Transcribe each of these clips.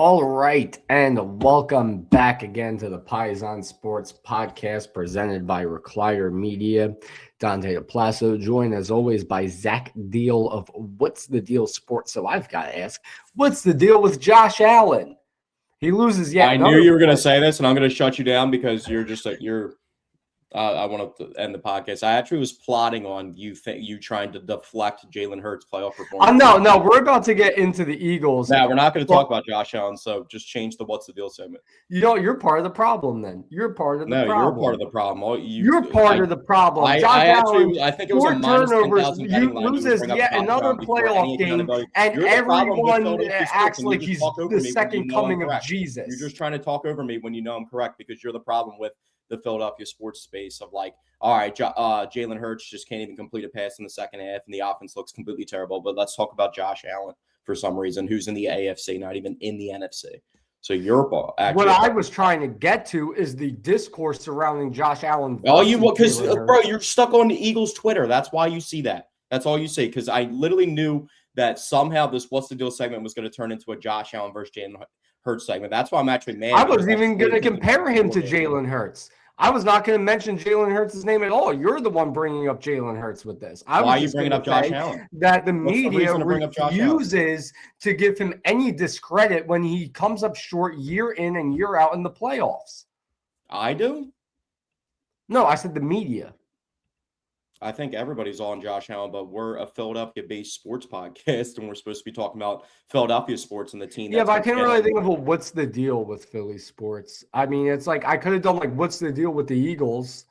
All right, and welcome back again to the Paisan Sports podcast presented by Recliner Media. Dante DePlasso, joined as always by Zach Deal of What's the Deal Sports. So I've got to ask, what's the deal with Josh Allen? He loses yet. I knew you were going to say this, and I'm going to shut you down because you're just I want to end the podcast. I actually was plotting on you trying to deflect Jalen Hurts' playoff performance. No, we're about to get into the Eagles. No, we're not going to talk about Josh Allen, so just change the What's the Deal segment. You're part of the problem then. You're part of the problem. No, you're part of the problem. You're part of the problem. I think it was a minus 10,000 betting line. Loses yet another playoff game, and everyone acts like he's the second coming of Jesus. You're just trying to talk over me when you know I'm correct because you're the problem with the Philadelphia sports space of like, all right, Jalen Hurts just can't even complete a pass in the second half, and the offense looks completely terrible. But let's talk about Josh Allen for some reason, who's in the AFC, not even in the NFC. So you're actually what I was trying to get to is the discourse surrounding Josh Allen. Oh, bro, you're stuck on the Eagles Twitter. That's why you see that. That's all you see. Because I literally knew that somehow this What's the Deal segment was going to turn into a Josh Allen versus Jalen Hurts segment. That's why I'm actually mad. I wasn't even going to compare him to Jalen Hurts. I was not going to mention Jalen Hurts' name at all. You're the one bringing up Jalen Hurts with this. Why are you bringing up Josh Allen? That the media refuses to give him any discredit when he comes up short year in and year out in the playoffs. I do? No, I said the media. I think everybody's on Josh Allen, but we're a Philadelphia-based sports podcast, and we're supposed to be talking about Philadelphia sports and the team. Yeah, but I can't really think of what's the deal with Philly sports. I mean, it's like I could have done like what's the deal with the Eagles,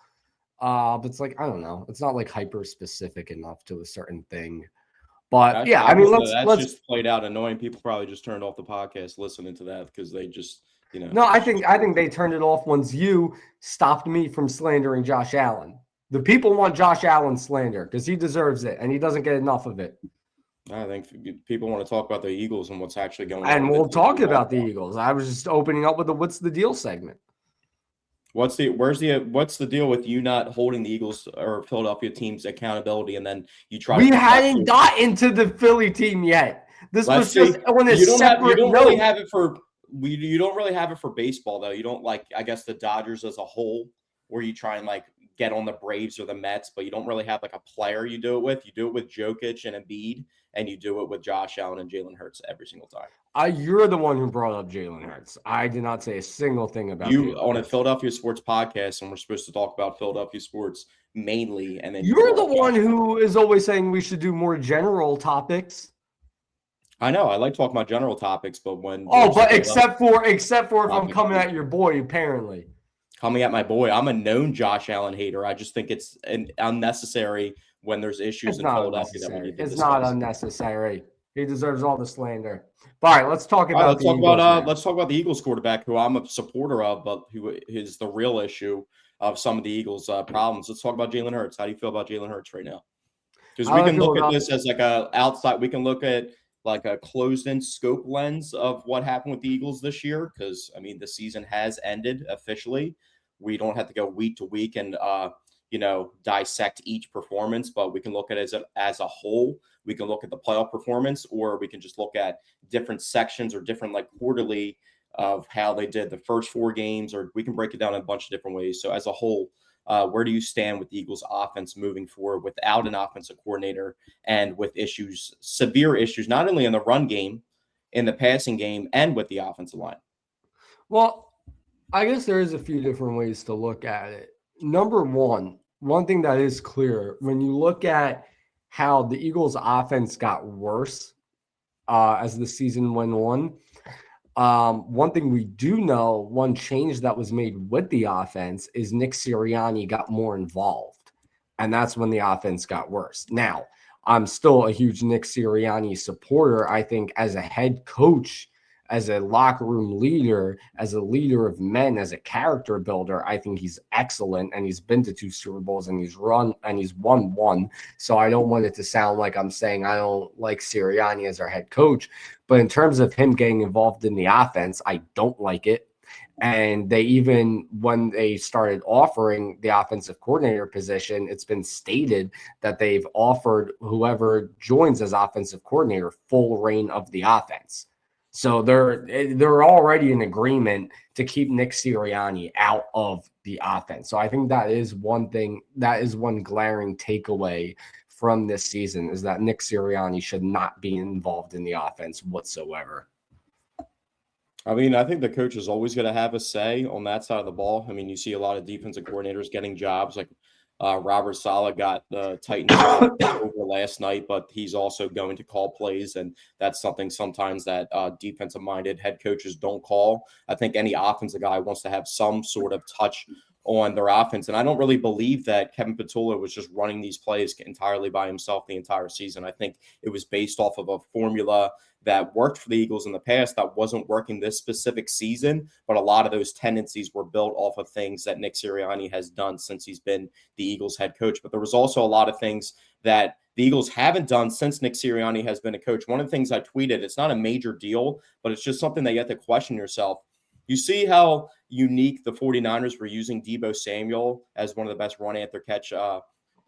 but it's like I don't know. It's not like hyper specific enough to a certain thing. But yeah, I mean, let's just played out. Annoying people probably just turned off the podcast listening to that because they just No, I think they turned it off once you stopped me from slandering Josh Allen. The people want Josh Allen slander because he deserves it, and he doesn't get enough of it. I think people want to talk about the Eagles and what's actually going on. And we'll talk about the Eagles. I was just opening up with the What's the Deal segment. What's the deal with you not holding the Eagles or Philadelphia team's accountability, and then you try? We hadn't gotten to the Philly team yet. This was just on a separate note. You don't really have it for baseball, though. You don't I guess the Dodgers as a whole, where you try and get on the Braves or the Mets, but you don't really have a player you do it with. You do it with Jokic and Embiid, and you do it with Josh Allen and Jalen Hurts every single time. You're the one who brought up Jalen Hurts. I did not say a single thing about you on a Philadelphia sports podcast, and we're supposed to talk about Philadelphia sports mainly. And then you're the one who is always saying we should do more general topics. I know. I like talking about general topics, but when except for if I'm coming at your boy, apparently. Coming at my boy, I'm a known Josh Allen hater. I just think it's unnecessary when there's issues in Philadelphia that we need to discuss. It's not unnecessary. He deserves all the slander. All right, let's talk about let's talk about the Eagles quarterback, who I'm a supporter of, but who is the real issue of some of the Eagles' problems. Let's talk about Jalen Hurts. How do you feel about Jalen Hurts right now? Because we can look at this as a outside. We can look at a closed-in scope lens of what happened with the Eagles this year, because the season has ended officially. We don't have to go week to week and dissect each performance, but we can look at it as a whole. We can look at the playoff performance, or we can just look at different sections or different quarterly of how they did the first 4 games, or we can break it down in a bunch of different ways. So as a whole, where do you stand with the Eagles offense moving forward without an offensive coordinator and with severe issues, not only in the run game, in the passing game, and with the offensive line? Well, I guess there is a few different ways to look at it. Number one thing that is clear, when you look at how the Eagles offense got worse as the season went on, one thing we do know, one change that was made with the offense is Nick Sirianni got more involved, and that's when the offense got worse. Now, I'm still a huge Nick Sirianni supporter. I think as a head coach, as a locker room leader, as a leader of men, as a character builder, I think he's excellent, and he's been to 2 Super Bowls, and he's won 1. So I don't want it to sound like I'm saying I don't like Sirianni as our head coach, but in terms of him getting involved in the offense, I don't like it. And when they started offering the offensive coordinator position, it's been stated that they've offered whoever joins as offensive coordinator full reign of the offense. So they're already in agreement to keep Nick Sirianni out of the offense. So I think that is one thing, that is one glaring takeaway from this season, is that Nick Sirianni should not be involved in the offense whatsoever. I mean, I think the coach is always going to have a say on that side of the ball. I mean, you see a lot of defensive coordinators getting jobs, like Robert Saleh got the Titans job over last night, but he's also going to call plays, and that's something sometimes that defensive-minded head coaches don't call. I think any offensive guy wants to have some sort of touch on their offense, and I don't really believe that Kevin Patullo was just running these plays entirely by himself the entire season. I think it was based off of a formula that worked for the Eagles in the past that wasn't working this specific season, but a lot of those tendencies were built off of things that Nick Sirianni has done since he's been the Eagles head coach. But there was also a lot of things that the Eagles haven't done since Nick Sirianni has been a coach. One of the things I tweeted, it's not a major deal, but it's just something that you have to question yourself. You see how unique the 49ers were using Deebo Samuel as one of the best run after catch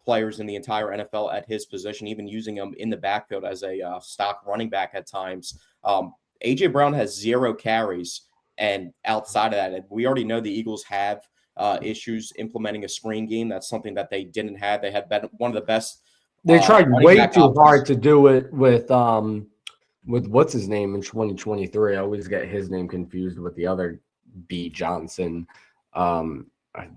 players in the entire NFL at his position, even using him in the backfield as a stock running back at times. A.J. Brown has 0 carries, and outside of that, we already know the Eagles have issues implementing a screen game. That's something that they didn't have. They had been one of the best. They tried way too hard to do it with what's his name in 2023. I always get his name confused with the other B. Johnson.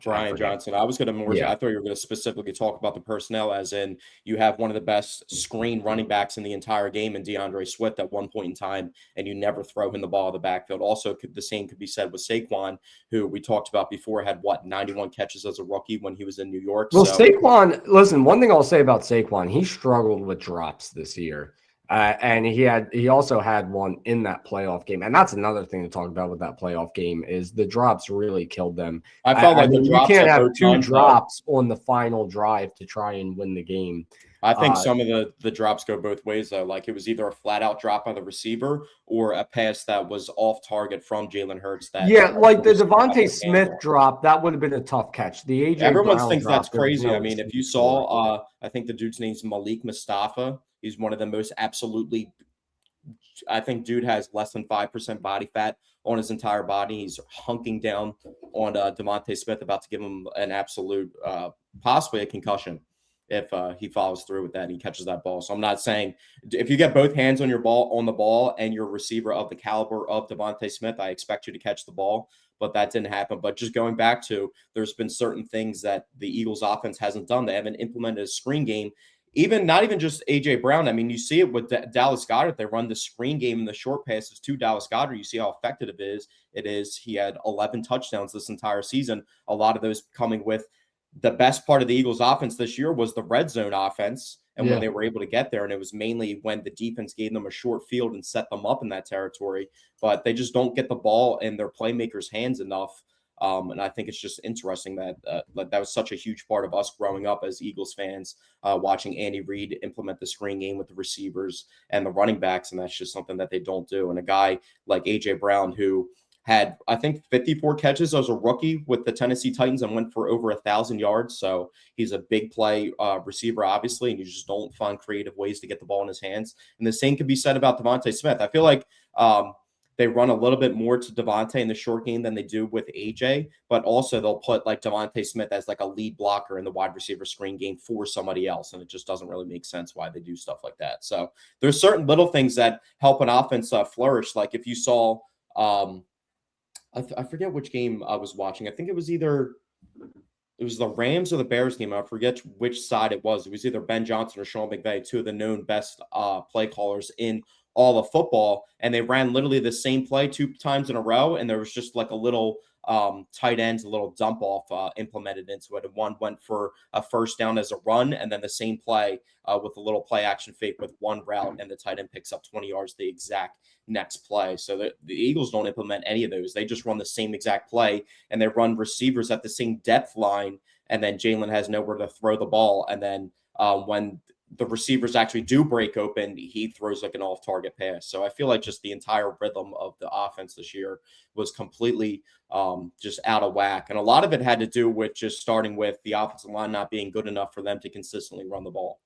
Brian Johnson. I was going to more. Yeah. I thought you were going to specifically talk about the personnel, as in you have one of the best screen running backs in the entire game in DeAndre Swift at one point in time, and you never throw him the ball in the backfield. Also, the same could be said with Saquon, who we talked about before, had 91 catches as a rookie when he was in New York. Well, Saquon, listen, one thing I'll say about Saquon, he struggled with drops this year. And he also had one in that playoff game. And that's another thing to talk about with that playoff game, is the drops really killed them. I felt like you can't have 2 drops on the final drive to try and win the game. I think some of the drops go both ways, though. Like, it was either a flat-out drop by the receiver or a pass that was off target from Jalen Hurts. Like the Devontae Smith drop, that would have been a tough catch. The AJ Everyone Brown thinks drop, that's crazy. I mean, if you saw, I think the dude's name's Malik Mustafa. He's one of the most absolutely, I think dude has less than 5% body fat on his entire body. He's hunking down on Devontae Smith, about to give him an absolute, possibly a concussion if he follows through with that and he catches that ball. So I'm not saying, if you get both hands on the ball and you're a receiver of the caliber of Devontae Smith, I expect you to catch the ball, but that didn't happen. But just going back to, there's been certain things that the Eagles offense hasn't done. They haven't implemented a screen game. Not even just A.J. Brown. I mean, you see it with Dallas Goedert. They run the screen game and the short passes to Dallas Goedert. You see how effective it is. He had 11 touchdowns this entire season. A lot of those coming with the best part of the Eagles offense this year was the red zone offense. And when they were able to get there, and it was mainly when the defense gave them a short field and set them up in that territory, but they just don't get the ball in their playmakers' hands enough. And I think it's just interesting that that was such a huge part of us growing up as Eagles fans, watching Andy Reid implement the screen game with the receivers and the running backs, and that's just something that they don't do. And a guy like A.J. Brown, who had, I think, 54 catches as a rookie with the Tennessee Titans and went for over 1,000 yards. So he's a big play receiver, obviously, and you just don't find creative ways to get the ball in his hands. And the same could be said about Devontae Smith. I feel like they run a little bit more to Devontae in the short game than they do with AJ, but also they'll put like Devontae Smith as like a lead blocker in the wide receiver screen game for somebody else. And it just doesn't really make sense why they do stuff like that. So there's certain little things that help an offense flourish. Like if you saw, I forget which game I was watching. I think it was the Rams or the Bears game. I forget which side it was. It was either Ben Johnson or Sean McVay, 2 of the known best play callers in all of football, and they ran literally the same play 2 times in a row, and there was just like a little tight ends, a little dump off implemented into it. And one went for a first down as a run, and then the same play with a little play action fake with one route, and the tight end picks up 20 yards the exact next play. So the Eagles don't implement any of those. They just run the same exact play, and they run receivers at the same depth line, and then Jalen has nowhere to throw the ball. And then when the receivers actually do break open, he throws like an off-target pass. So I feel like just the entire rhythm of the offense this year was completely just out of whack. And a lot of it had to do with just starting with the offensive line not being good enough for them to consistently run the ball.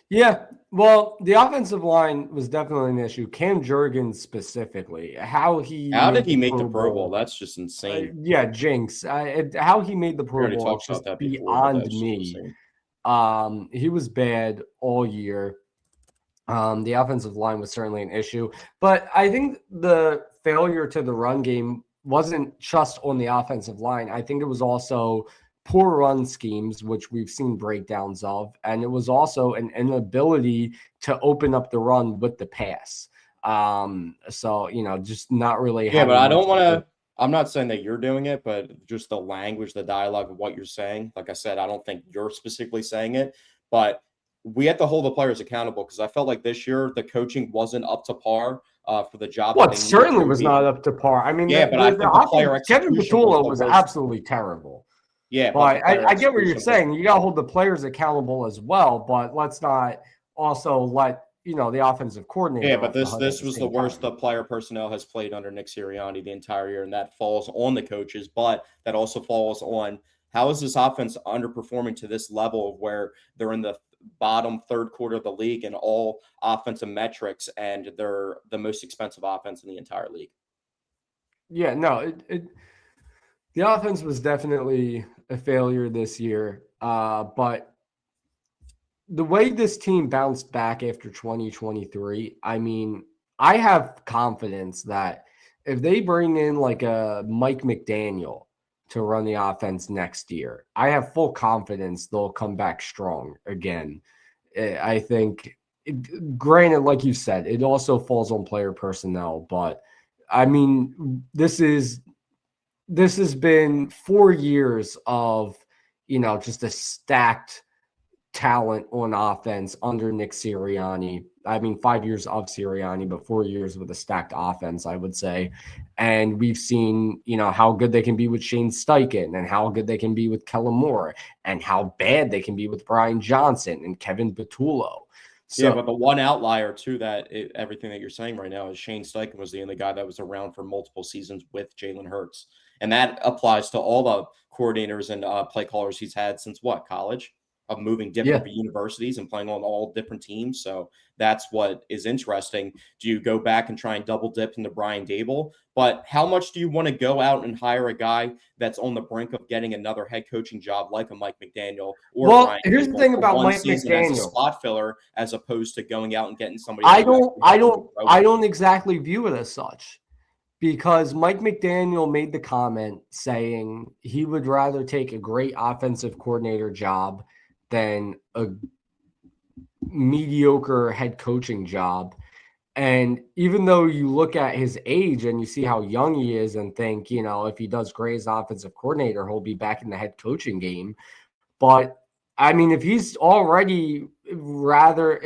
Yeah, well, the offensive line was definitely an issue. Cam Jurgens specifically, how he How did made he the make the Pro Pro Bowl? Bowl. That's just insane. Yeah, Jinx. How he made the We Pro already Bowl, talked it's about just that before, but beyond that's just me. insane. He was bad all year. The offensive line was certainly an issue, but I think the failure to the run game wasn't just on the offensive line. I think it was also poor run schemes, which we've seen breakdowns of, and it was also an inability to open up the run with the pass. So just not really Yeah, but having I much don't want support. to. I'm not saying that you're doing it, but just the language, the dialogue of what you're saying. Like I said, I don't think you're specifically saying it, but we have to hold the players accountable because I felt like this year the coaching wasn't up to par for the job that Well, it they needed certainly to was be. not up to par. I mean, Yeah, but I the think the offense, player Kevin execution was Patullo the was worst. absolutely terrible. Yeah, but the But player I get what you're execution was. saying. You got to hold the players accountable as well. But let's not also let the offensive Yeah, coordinator but off the this hook at this the was the same worst time. the player personnel has played under Nick Sirianni the entire year, and that falls on the coaches. But that also falls on how is this offense underperforming to this level of where they're in the bottom third quarter of the league in all offensive metrics, and they're the most expensive offense in the entire league. Yeah, no, the offense was definitely a failure this year. But the way this team bounced back after 2023, I mean, I have confidence that if they bring in like a Mike McDaniel to run the offense next year, I have full confidence they'll come back strong again. I think, granted, like you said, it also falls on player personnel, but I mean, this has been 4 years of just a stacked talent on offense under Nick Sirianni. I mean, 5 years of Sirianni, but 4 years with a stacked offense, I would say. And we've seen, how good they can be with Shane Steichen and how good they can be with Kellen Moore and how bad they can be with Brian Johnson and Kevin Patullo. Yeah, So, but the one outlier to that, everything that you're saying right now is Shane Steichen was the only guy that was around for multiple seasons with Jalen Hurts. And that applies to all the coordinators and play callers he's had since what, college? Of moving yeah. different universities and playing on all different teams. So that's what is interesting. Do you go back and try and double dip into Brian Dable? But how much do you want to go out and hire a guy that's on the brink of getting another head coaching job like a Mike McDaniel or Well, Brian here's the Dable thing for about one Mike season as a McDaniel. spot filler as opposed to going out and getting somebody I that you don't, actually I have to don't, grow I with? don't exactly view it as such, because Mike McDaniel made the comment saying he would rather take a great offensive coordinator job than a mediocre head coaching job. And even though you look at his age and you see how young he is and think, if he does great as offensive coordinator, he'll be back in the head coaching game. But I mean, if he would already rather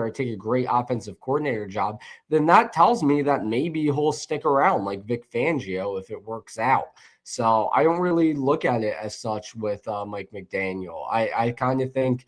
take a great offensive coordinator job, then that tells me that maybe he'll stick around like Vic Fangio if it works out. So I don't really look at it as such with Mike McDaniel. I kind of think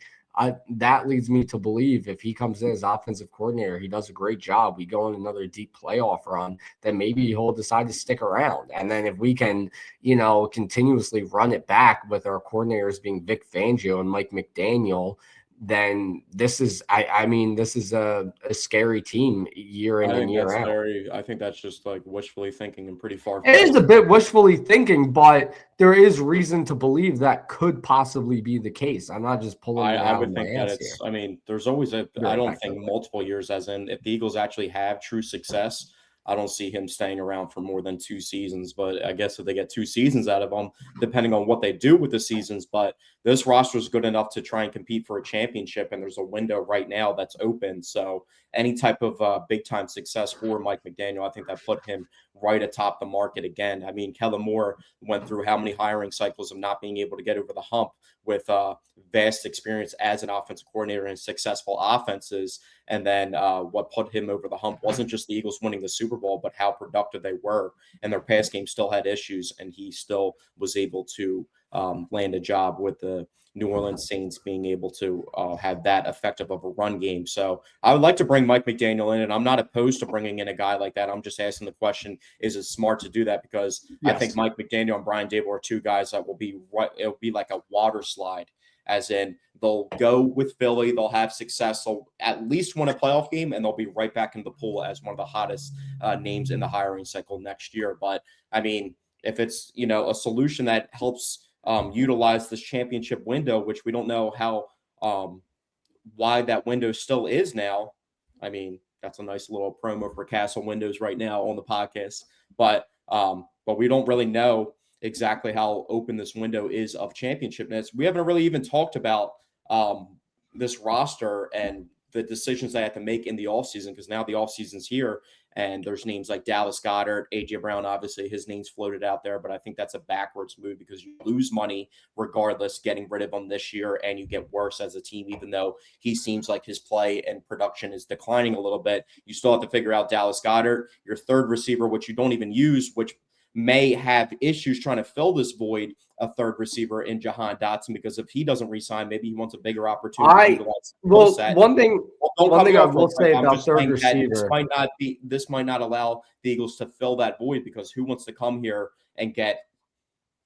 that leads me to believe if he comes in as offensive coordinator, he does a great job. We go on another deep playoff run, then maybe he'll decide to stick around. And then if we can continuously run it back with our coordinators being Vic Fangio and Mike McDaniel, then this is a scary team year in and year out. I think that's just like wishfully thinking and pretty far It is fetched. a bit wishfully thinking, but there is reason to believe that could possibly be the case. I'm not just pulling it I out of would my think that ass here. it's, I mean, there's always I Very don't think effectively. multiple years, as in if the Eagles actually have true success, I don't see him staying around for more than 2 seasons. But I guess if they get 2 seasons out of him, depending on what they do with the seasons, but this roster is good enough to try and compete for a championship. And there's a window right now that's open. So any type of big time success for Mike McDaniel, I think that put him right atop the market again. I mean, Kellen Moore went through how many hiring cycles of not being able to get over the hump with vast experience as an offensive coordinator and successful offenses. And then what put him over the hump wasn't just the Eagles winning the Super Bowl, but how productive they were. And their pass game still had issues, and he still was able to land a job with the New Orleans Saints being able to have that effective of a run game. So I would like to bring Mike McDaniel in, and I'm not opposed to bringing in a guy like that. I'm just asking the question, is it smart to do that? Because I think Yes. Mike McDaniel and Brian Dable are two guys that will be right. It'll be like a water slide as in they'll go with Philly, they'll have success, they'll at least win a playoff game, and they'll be right back in the pool as one of the hottest names in the hiring cycle next year. But I mean, if it's a solution that helps utilize this championship window, which we don't know how wide that window still is now. I mean, that's a nice little promo for Castle Windows right now on the podcast. But we don't really know exactly how open this window is of championship minutes. We haven't really even talked about this roster and the decisions they have to make in the offseason, because now the offseason's here and there's names like Dallas Goedert, AJ Brown, obviously his name's floated out there, but I think that's a backwards move because you lose money regardless getting rid of him this year, and you get worse as a team, even though he seems like his play and production is declining a little bit. You still have to figure out Dallas Goedert, your third receiver, which you don't even use, which may have issues trying to fill this void, a third receiver in Jahan Dotson, because if he doesn't resign, maybe he wants a bigger opportunity. One thing I will say about third receiver, this might not allow the Eagles to fill that void, because who wants to come here and get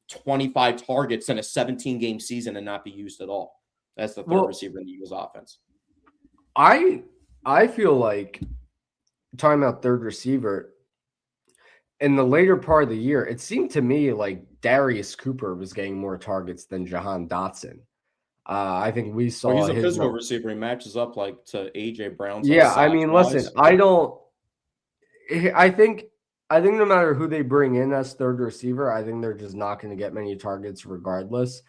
25 targets in a 17-game season and not be used at all? That's the third receiver in the Eagles offense. I feel like, talking about third receiver, in the later part of the year, it seemed to me like Darius Cooper was getting more targets than Jahan Dotson. I think we saw he's a physical receiver. He matches up like to AJ Brown. Yeah, I mean, listen, I think no matter who they bring in as third receiver, I think they're just not going to get many targets regardless.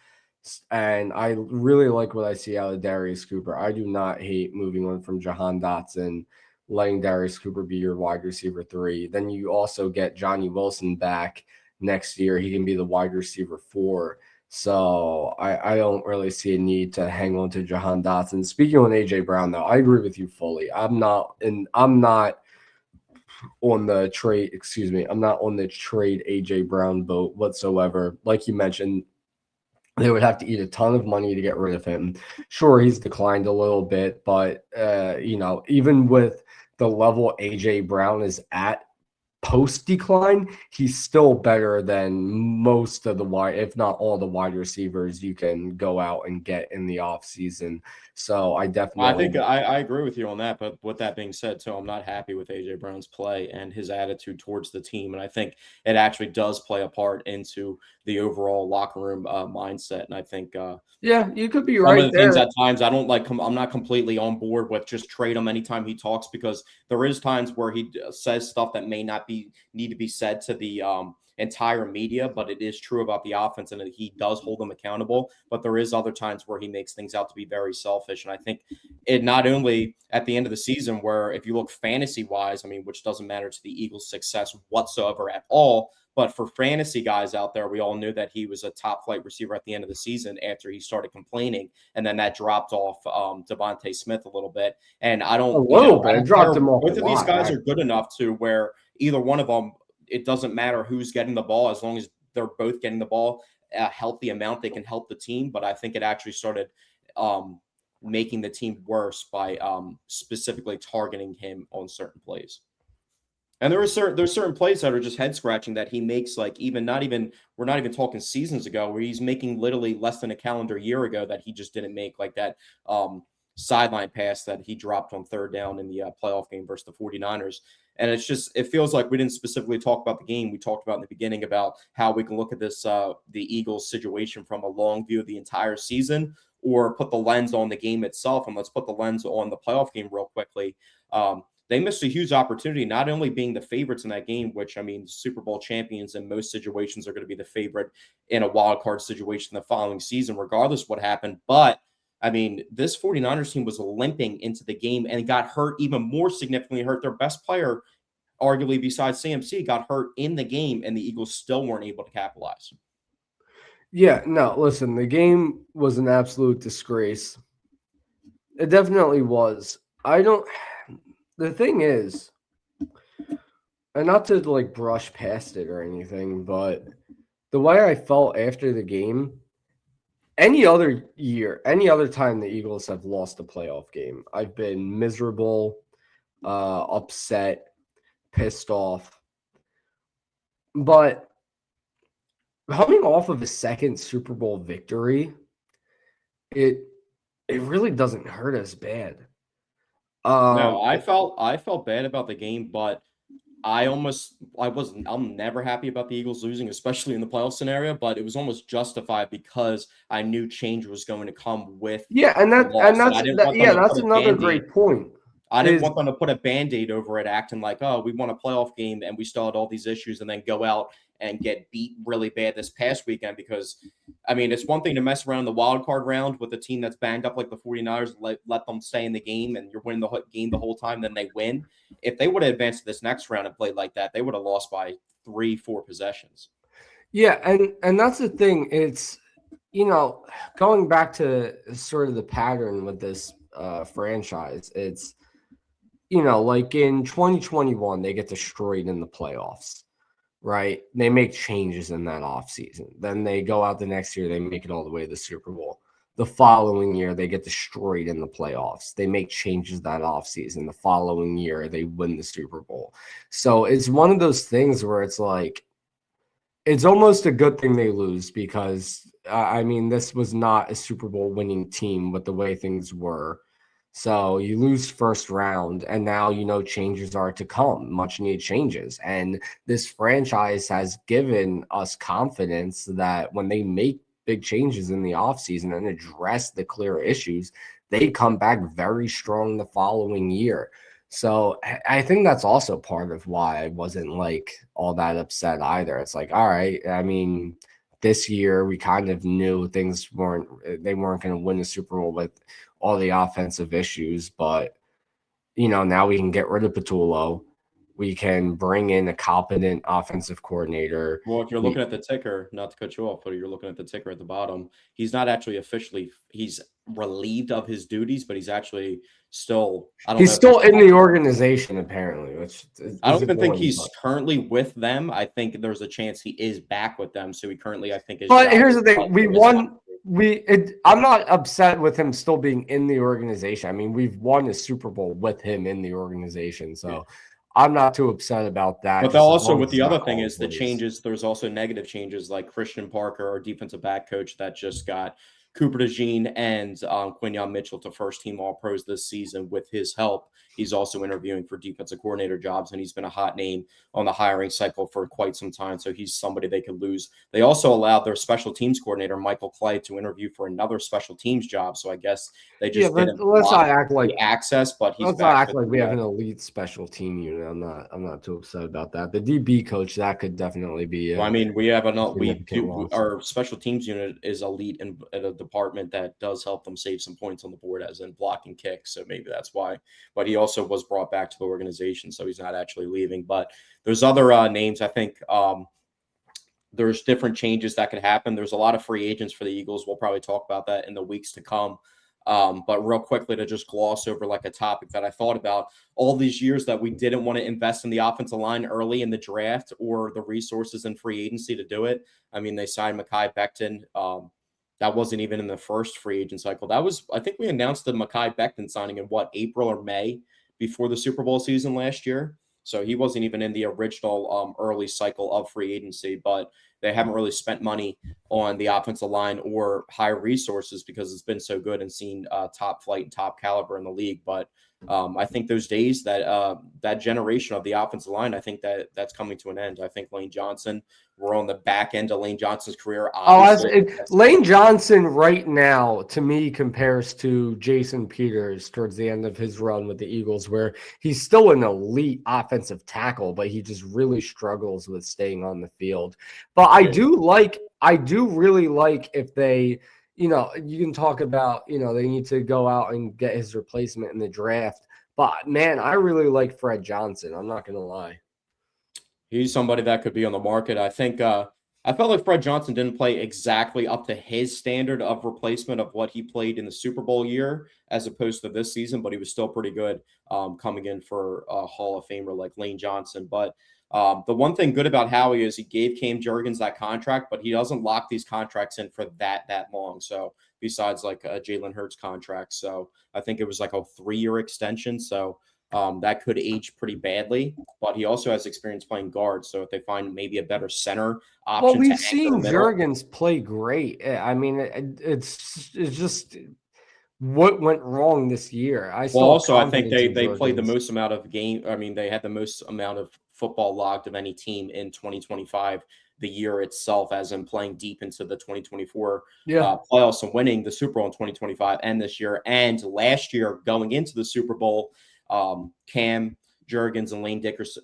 And I really like what I see out of Darius Cooper. I do not hate moving on from Jahan Dotson, letting Darius Cooper be your wide receiver 3. Then you also get Johnny Wilson back next year. He can be the wide receiver 4. So I don't really see a need to hang on to Jahan Dotson. Speaking on AJ Brown, though, I agree with you fully. I'm not on the trade AJ Brown boat whatsoever. Like you mentioned, they would have to eat a ton of money to get rid of him. Sure, he's declined a little bit, but even with the level AJ Brown is at post decline, he's still better than most of the wide, if not all the wide receivers you can go out and get in the offseason. So I definitely I agree with you on that. But with that being said, too, I'm not happy with AJ Brown's play and his attitude towards the team. And I think it actually does play a part into the overall locker room mindset. And I think you could be right. Some of the things at times I don't like. I'm not completely on board with just trade him anytime he talks, because there is times where he says stuff that may not need to be said to the entire media, but it is true about the offense and he does hold them accountable. But there is other times where he makes things out to be very selfish. And I think it not only at the end of the season, where if you look fantasy wise, I mean, which doesn't matter to the Eagles' success whatsoever at all, but for fantasy guys out there, we all knew that he was a top flight receiver at the end of the season after he started complaining. And then that dropped off Devontae Smith a little bit. And I don't dropped him off. Both of these guys are good enough to where either one of them, it doesn't matter who's getting the ball, as long as they're both getting the ball a healthy amount, they can help the team. But I think it actually started making the team worse by specifically targeting him on certain plays. And there's certain plays that are just head scratching that he makes, like we're not even talking seasons ago, where he's making literally less than a calendar year ago that he just didn't make, like that sideline pass that he dropped on third down in the playoff game versus the 49ers. And it feels like we didn't specifically talk about the game. We talked about in the beginning about how we can look at this, the Eagles situation from a long view of the entire season, or put the lens on the game itself. And let's put the lens on the playoff game real quickly. They missed a huge opportunity, not only being the favorites in that game, which, I mean, Super Bowl champions in most situations are going to be the favorite in a wild card situation the following season, regardless of what happened. But, I mean, this 49ers team was limping into the game and got hurt, even more significantly hurt. Their best player, arguably besides CMC, got hurt in the game, and the Eagles still weren't able to capitalize. Yeah, no, listen, the game was an absolute disgrace. It definitely was. The thing is, and not to like brush past it or anything, but the way I felt after the game, any other time the Eagles have lost a playoff game, I've been miserable, upset, pissed off. But coming off of a second Super Bowl victory, it really doesn't hurt as bad. No, I felt bad about the game, but I'm never happy about the Eagles losing, especially in the playoff scenario, but it was almost justified because I knew change was going to come with Yeah, the loss. And I that's didn't want them to that's put a another band-aid. great point. I didn't Is want them to put a band-aid over it, acting like, oh, we won a playoff game and we still had all these issues, and then go out and get beat really bad this past weekend. Because, I mean, it's one thing to mess around in the wild card round with a team that's banged up like the 49ers, let them stay in the game, and you're winning the game the whole time, then they win. If they would have advanced to this next round and played like that, they would have lost by 3-4 possessions. yeah, and that's the thing. It's going back to sort of the pattern with this franchise. It's like in 2021, they get destroyed in the playoffs, right? They make changes in that offseason. Then they go out the next year, they make it all the way to the Super Bowl. The following year, they get destroyed in the playoffs. They make changes that offseason. The following year, they win the Super Bowl. So it's one of those things where it's like, it's almost a good thing they lose because, I mean, this was not a Super Bowl winning team with the way things were. So you lose first round, and now changes are to come, much needed changes. And this franchise has given us confidence that when they make big changes in the offseason and address the clear issues, they come back very strong the following year. So I think that's also part of why I wasn't like all that upset either. It's like, all right, I mean, this year we kind of knew they weren't going to win the Super Bowl with all the offensive issues, but now we can get rid of Patullo. We can bring in a competent offensive coordinator. Well, if you're looking at the ticker, not to cut you off, but you're looking at the ticker at the bottom, he's not actually he's relieved of his duties, but he's actually still, I don't He's know. still in the organization, apparently, which I don't even think he's currently with them. I think there's a chance he is back with them. So he currently, I think, is. But here's the thing: we won. I'm not upset with him still being in the organization. I mean, we've won a Super Bowl with him in the organization, so I'm not too upset about that. But also, with the other thing is the changes. There's also negative changes like Christian Parker, our defensive back coach, that just got Cooper DeJean and Quinyon Mitchell to first-team All-Pros this season with his help. He's also interviewing for defensive coordinator jobs, and he's been a hot name on the hiring cycle for quite some time. So he's somebody they could lose. They also allowed their special teams coordinator, Michael Clay, to interview for another special teams job. So I guess they just didn't let's not act like access, but he's let's not act like we have an elite special team unit. I'm not too upset about that. The DB coach, that could definitely be. Well, I mean, we have our special teams unit is elite in a department that does help them save some points on the board, as in block and kick. So maybe that's why. But he also was brought back to the organization, so he's not actually leaving. But there's other names. I think there's different changes that could happen. There's a lot of free agents for the Eagles. We'll probably talk about that in the weeks to come. But real quickly, to just gloss over like a topic that I thought about, all these years that we didn't want to invest in the offensive line early in the draft or the resources in free agency to do it. I mean, they signed Mekhi Becton. That wasn't even in the first free agent cycle. That was, I think we announced the Mekhi Becton signing in April or May before the Super Bowl season last year. So he wasn't even in the original early cycle of free agency, but they haven't really spent money on the offensive line or higher resources because it's been so good and seen top flight and top caliber in the league. But I think those days that generation of the offensive line, I think that's coming to an end. I think Lane Johnson, we're on the back end of Lane Johnson's career. Lane Johnson right now, to me, compares to Jason Peters towards the end of his run with the Eagles, where he's still an elite offensive tackle, but he just really struggles with staying on the field. But I do really like if they, you can talk about, they need to go out and get his replacement in the draft. But, man, I really like Fred Johnson. I'm not going to lie. He's somebody that could be on the market. I think I felt like Fred Johnson didn't play exactly up to his standard of replacement of what he played in the Super Bowl year as opposed to this season, but he was still pretty good coming in for a Hall of Famer like Lane Johnson. But the one thing good about Howie is he gave Cam Jurgens that contract, but he doesn't lock these contracts in for that long. So besides like a Jalen Hurts contract. So I think it was like a 3-year extension. So that could age pretty badly, but he also has experience playing guard. So if they find maybe a better center option, well, we've to anchor seen the middle, Jurgens play great. I mean, it's just what went wrong this year. I well, saw also I think confidence in they played the Jurgens. most amount of game. I mean, they had the most amount of football logged of any team in 2025. The year itself, as in playing deep into the 2024 Yeah. playoffs and winning the Super Bowl in 2025 and this year and last year going into the Super Bowl. Cam Jurgens and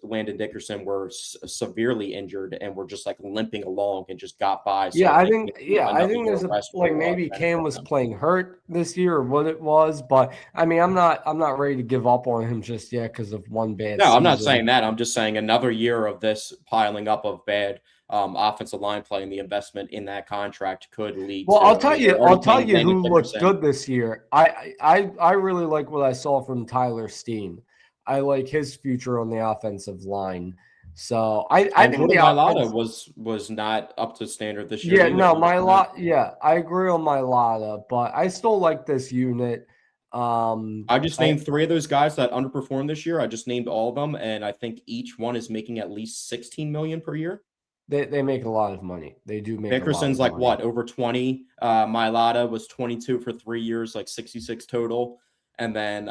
Landon Dickerson were severely injured and were just like limping along and just got by. So I think there's like maybe benefit Cam was them. playing hurt this year or what it was, but I mean, I'm not ready to give up on him just yet because of one bad No, season. I'm not saying that. I'm just saying another year of this piling up of bad offensive line play and the investment in that contract could lead. Well, to, I'll tell you who looked Dickerson. good this year. I really like what I saw from Tyler Steen. I like his future on the offensive line. So I think the Mailata was not up to standard this year. Yeah, no, I agree on Mailata, but I still like this unit. I just named 3 of those guys that underperformed this year. I just named all of them, and I think each one is making at least $16 million per year. They make a lot of money. They do make Dickerson's a lot of like money. what, over 20. Mailata was 22 for 3 years, like 66 total. And then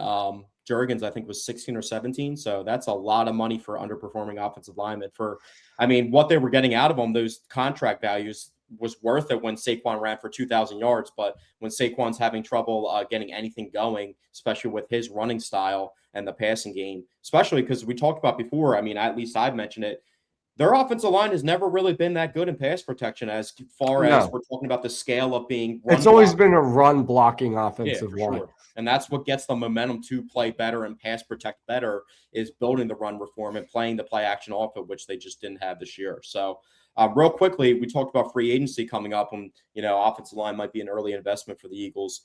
Jurgens, I think, was 16 or 17. So that's a lot of money for underperforming offensive linemen. I mean, what they were getting out of them, those contract values was worth it when Saquon ran for 2,000 yards. But when Saquon's having trouble getting anything going, especially with his running style and the passing game, especially because we talked about before, I mean, at least I've mentioned it, their offensive line has never really been that good in pass protection as far as we're talking about the scale of being run It's always been a run blocking offensive line. Sure. And that's what gets the momentum to play better and pass protect better is building the run reform and playing the play action off of which they just didn't have this year. So real quickly, we talked about free agency coming up and, offensive line might be an early investment for the Eagles.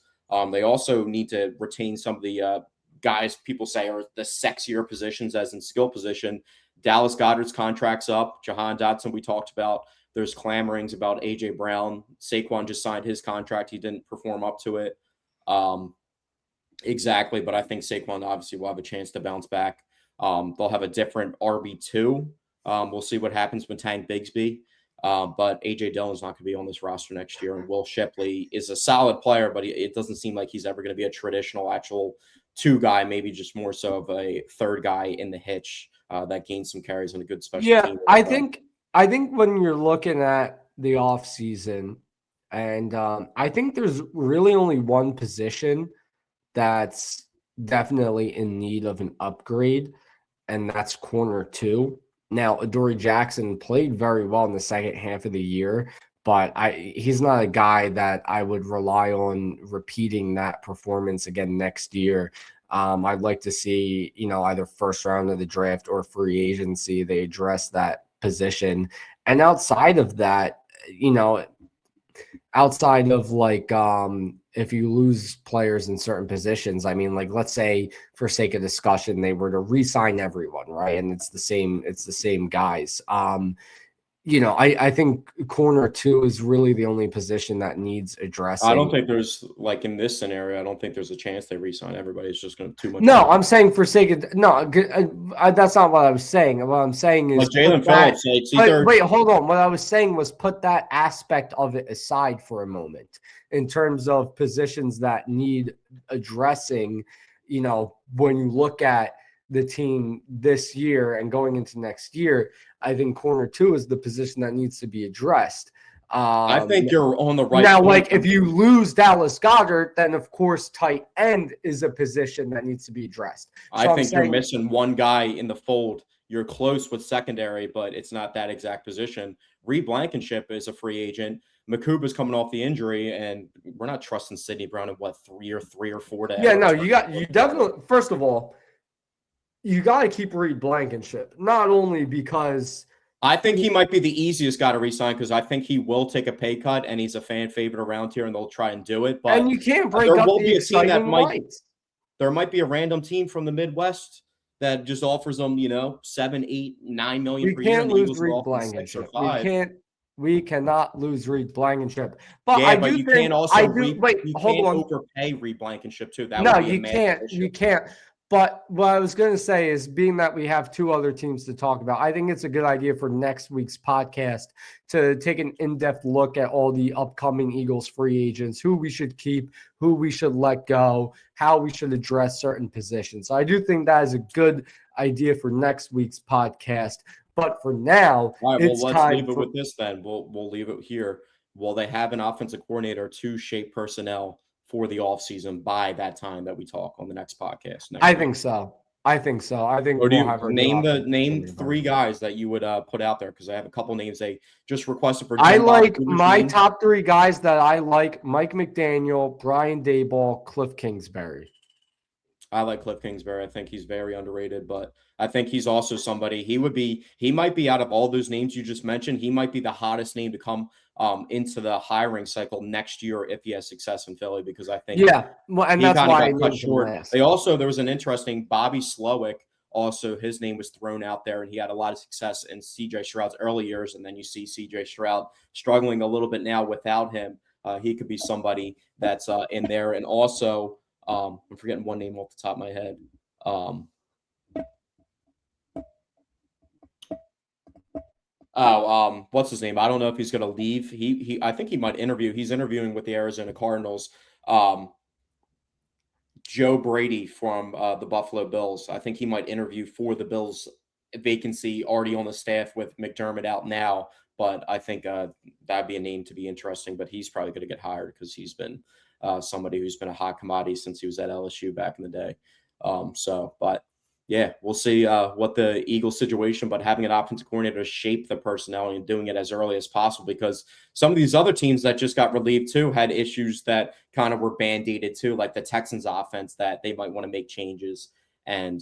They also need to retain some of the guys people say are the sexier positions as in skill position. Dallas Goedert's contract's up. Jahan Dotson, we talked about. There's clamorings about A.J. Brown. Saquon just signed his contract. He didn't perform up to it. Exactly, but I think Saquon obviously will have a chance to bounce back. They'll have a different RB2. We'll see what happens with Tank Bigsby. But A.J. Dillon's not going to be on this roster next year. And Will Shipley is a solid player, but it doesn't seem like he's ever going to be a traditional actual 2 guy, maybe just more so of a 3rd guy in the hitch that gains some carries and a good special team. I think when you're looking at the offseason, and I think there's really only one position that's definitely in need of an upgrade, and that's corner 2. Now, Adoree Jackson played very well in the second half of the year, but he's not a guy that I would rely on repeating that performance again next year. I'd like to see, either first round of the draft or free agency, they address that position. And outside of that, outside of like if you lose players in certain positions, I mean, like let's say for sake of discussion, they were to re-sign everyone, right? And it's the same guys. I think corner 2 is really the only position that needs addressing. I don't think there's like in this scenario, I don't think there's a chance they re-sign everybody. It's just going to too much. No, I'm saying for sake of that's not what I was saying. What I'm saying is like Jalen Phillips. Wait, hold on. What I was saying was put that aspect of it aside for a moment in terms of positions that need addressing. When you look at the team this year and going into next year, I think corner 2 is the position that needs to be addressed. I think you're on the right. Now, like if you lose Dallas Goedert, then of course tight end is a position that needs to be addressed. So I think you're missing one guy in the fold. You're close with secondary, but it's not that exact position. Reed Blankenship is a free agent. Makuba's coming off the injury, and we're not trusting Sidney Brown in 3 or 4 days. Yeah, no, you definitely. First of all, you got to keep Reed Blankenship, not only because I think he might be the easiest guy to re-sign because I think he will take a pay cut and he's a fan favorite around here and they'll try and do it. But and you can't break up the exciting lights. There might be a random team from the Midwest that just offers them, $7, $8, $9 million per year. We can't lose Reed Blankenship. We cannot lose Reed Blankenship. But you can't also overpay Reed Blankenship too. That no, you can't. You can't. But what I was going to say is, being that we have two other teams to talk about, I think it's a good idea for next week's podcast to take an in-depth look at all the upcoming Eagles free agents, who we should keep, who we should let go, how we should address certain positions. So I do think that is a good idea for next week's podcast. But for now, All right, well, it's let's time leave it for with this then. We'll leave it here. Will they have an offensive coordinator to shape personnel for the offseason by that time that we talk on the next podcast next I week? think so. I think so. I think Or do we'll you have our new offensive name coordinator by 3 then. guys that you would put out there? Because I have a couple names they just requested for. I Jim Bob like Cooter's my name. top 3 guys that I like: Mike McDaniel, Brian Daboll, Cliff Kingsbury. I like Cliff Kingsbury. I think he's very underrated, but I think he's also somebody he might be, out of all those names you just mentioned, he might be the hottest name to come into the hiring cycle next year if he has success in Philly, because I think Well, and he that's kind of why I got cut named him short. last. There was an interesting Bobby Slowick. Also, his name was thrown out there, and he had a lot of success in C.J. Stroud's early years. And then you see C.J. Stroud struggling a little bit now without him. He could be somebody that's in there. And also, I'm forgetting one name off the top of my head. What's his name? I don't know if he's going to leave. I think he might interview. He's interviewing with the Arizona Cardinals. Joe Brady from the Buffalo Bills. I think he might interview for the Bills vacancy already on the staff with McDermott out now. But I think that'd be a name to be interesting. But he's probably going to get hired because he's been somebody who's been a hot commodity since he was at LSU back in the day. But yeah, we'll see what the Eagles situation, but having an offensive coordinator to shape the personnel and doing it as early as possible, because some of these other teams that just got relieved too had issues that kind of were band-aided too, like the Texans offense, that they might want to make changes. And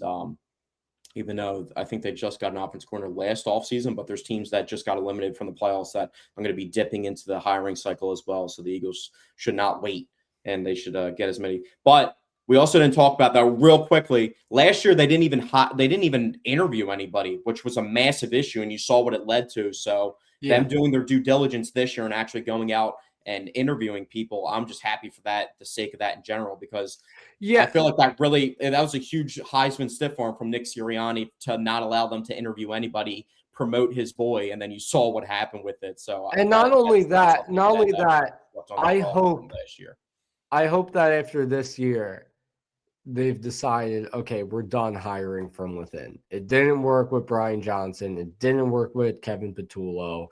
even though I think they just got an offensive coordinator last offseason, but there's teams that just got eliminated from the playoffs that I'm going to be dipping into the hiring cycle as well. So the Eagles should not wait, and they should get as many. But we also didn't talk about that real quickly. Last year, they didn't even interview anybody, which was a massive issue, and you saw what it led to. So them doing their due diligence this year and actually going out and interviewing people, I'm just happy for that, the sake of that in general, because I feel like that was a huge Heisman stiff arm from Nick Sirianni to not allow them to interview anybody, promote his boy, and then you saw what happened with it. So not only that, I hope that after this year, they've decided, okay, we're done hiring from within. It didn't work with Brian Johnson. It didn't work with Kevin Patullo.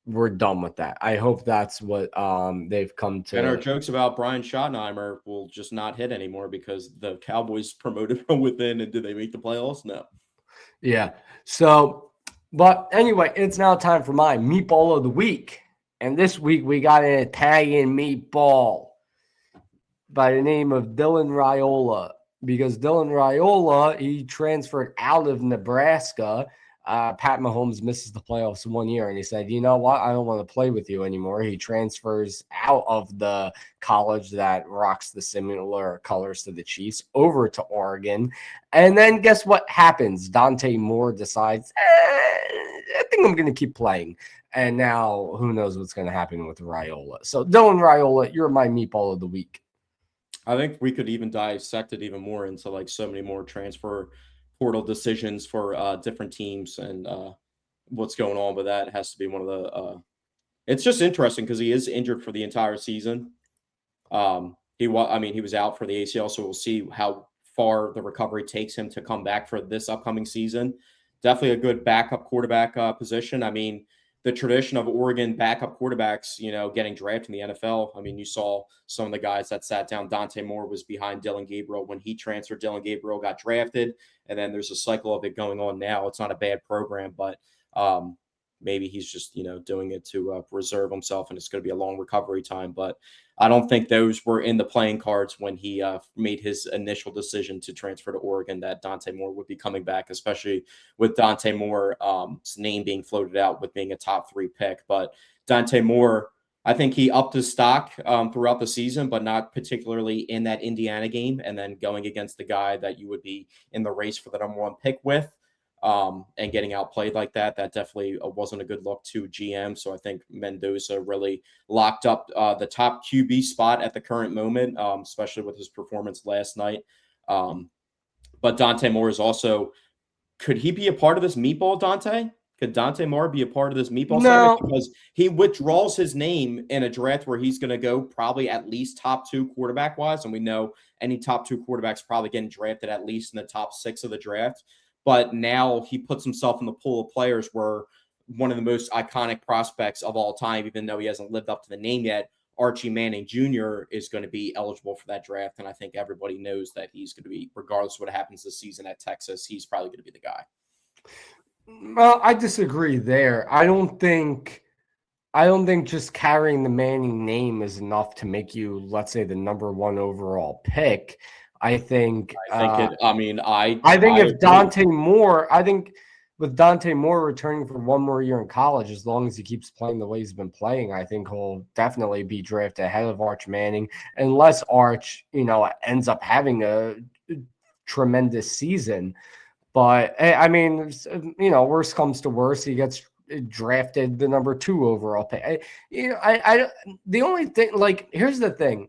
We're done with that. I hope that's what they've come to. And our jokes about Brian Schottenheimer will just not hit anymore because the Cowboys promoted from within. And did they make the playoffs? No. Yeah. So, but anyway, it's now time for my meatball of the week. And this week we got an Italian meatball by the name of Dylan Raiola, because Dylan Raiola, he transferred out of Nebraska. Pat Mahomes misses the playoffs 1 year, and he said, you know what? I don't want to play with you anymore. He transfers out of the college that rocks the similar colors to the Chiefs over to Oregon. And then guess what happens? Dante Moore decides, I think I'm going to keep playing. And now who knows what's going to happen with Raiola. So Dylan Raiola, you're my meatball of the week. I think we could even dissect it even more into like so many more transfer portal decisions for different teams and what's going on with that. It has to be one of the it's just interesting because he is injured for the entire season. He was out for the ACL, so we'll see how far the recovery takes him to come back for this upcoming season. Definitely a good backup quarterback position. I mean, the tradition of Oregon backup quarterbacks, getting drafted in the NFL. I mean, you saw some of the guys that sat down. Dante Moore was behind Dylan Gabriel when he transferred. Dylan Gabriel got drafted, and then there's a cycle of it going on now. It's not a bad program, but maybe he's just, doing it to preserve himself, and it's going to be a long recovery time. But I don't think those were in the playing cards when he made his initial decision to transfer to Oregon, that Dante Moore would be coming back, especially with Dante Moore's name being floated out with being a top 3 pick. But Dante Moore, I think he upped his stock throughout the season, but not particularly in that Indiana game, and then going against the guy that you would be in the race for the number 1 pick with. And getting outplayed like that definitely wasn't a good look to GM. So I think Mendoza really locked up the top QB spot at the current moment, especially with his performance last night. But Dante Moore is also – could he be a part of this meatball, Dante? Could Dante Moore be a part of this meatball segment? Because he withdraws his name in a draft where he's going to go probably at least top 2 quarterback-wise, and we know any top 2 quarterbacks probably getting drafted at least in the top 6 of the draft. But now he puts himself in the pool of players where one of the most iconic prospects of all time, even though he hasn't lived up to the name yet, Archie Manning Jr. is going to be eligible for that draft, and I think everybody knows that he's going to be, regardless of what happens this season at Texas, he's probably going to be the guy. Well, I disagree there. I don't think just carrying the Manning name is enough to make you, let's say, the number 1 overall pick. I think with Dante Moore returning for 1 more year in college, as long as he keeps playing the way he's been playing, I think he'll definitely be drafted ahead of Arch Manning, unless Arch, ends up having a tremendous season. But I mean, worst comes to worst, he gets drafted the number 2 overall pick. The only thing, here's the thing.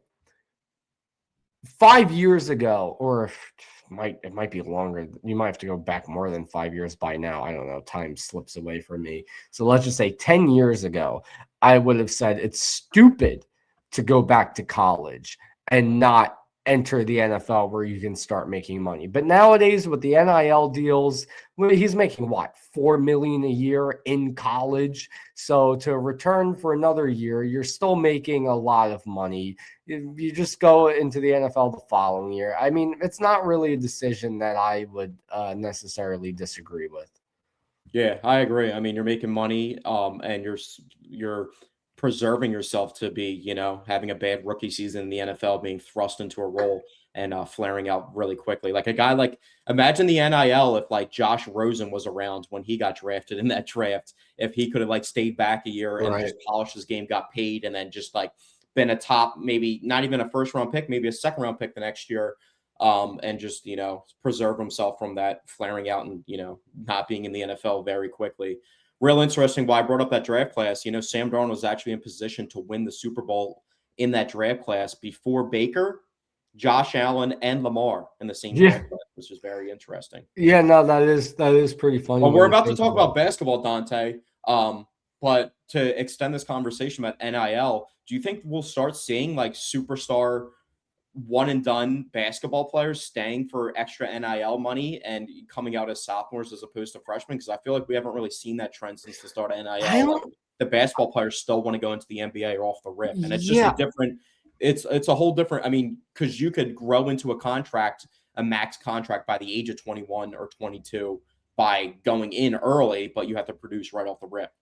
5 years ago, or it might be longer. You might have to go back more than 5 years by now. I don't know. Time slips away from me. So let's just say 10 years ago, I would have said it's stupid to go back to college and not enter the NFL where you can start making money. But nowadays with the NIL deals, he's making what, $4 million a year in college. So to return for another year, you're still making a lot of money. You just go into the NFL the following year. I mean, it's not really a decision that I would necessarily disagree with. Yeah, I agree. I mean, you're making money, and you're preserving yourself to be, having a bad rookie season in the NFL, being thrust into a role and flaring out really quickly. Like a guy imagine the NIL if Josh Rosen was around when he got drafted in that draft, if he could have stayed back a year and just polished his game, got paid, and then just been a top, maybe not even a first round pick, maybe a second round pick the next year. And just, preserve himself from that flaring out and, not being in the NFL very quickly. Real interesting why I brought up that draft class. Sam Darnold was actually in position to win the Super Bowl in that draft class before Baker, Josh Allen, and Lamar in the same draft class, which is very interesting. Yeah, no, that is pretty funny. Well, we're about to talk about basketball, Dante. But to extend this conversation about NIL, do you think we'll start seeing superstar one-and-done basketball players staying for extra NIL money and coming out as sophomores as opposed to freshmen? Because I feel like we haven't really seen that trend since the start of NIL. The basketball players still want to go into the NBA or off the rip. And it's just a different – it's a whole different – I mean, because you could grow into a max contract by the age of 21 or 22 by going in early, but you have to produce right off the rip.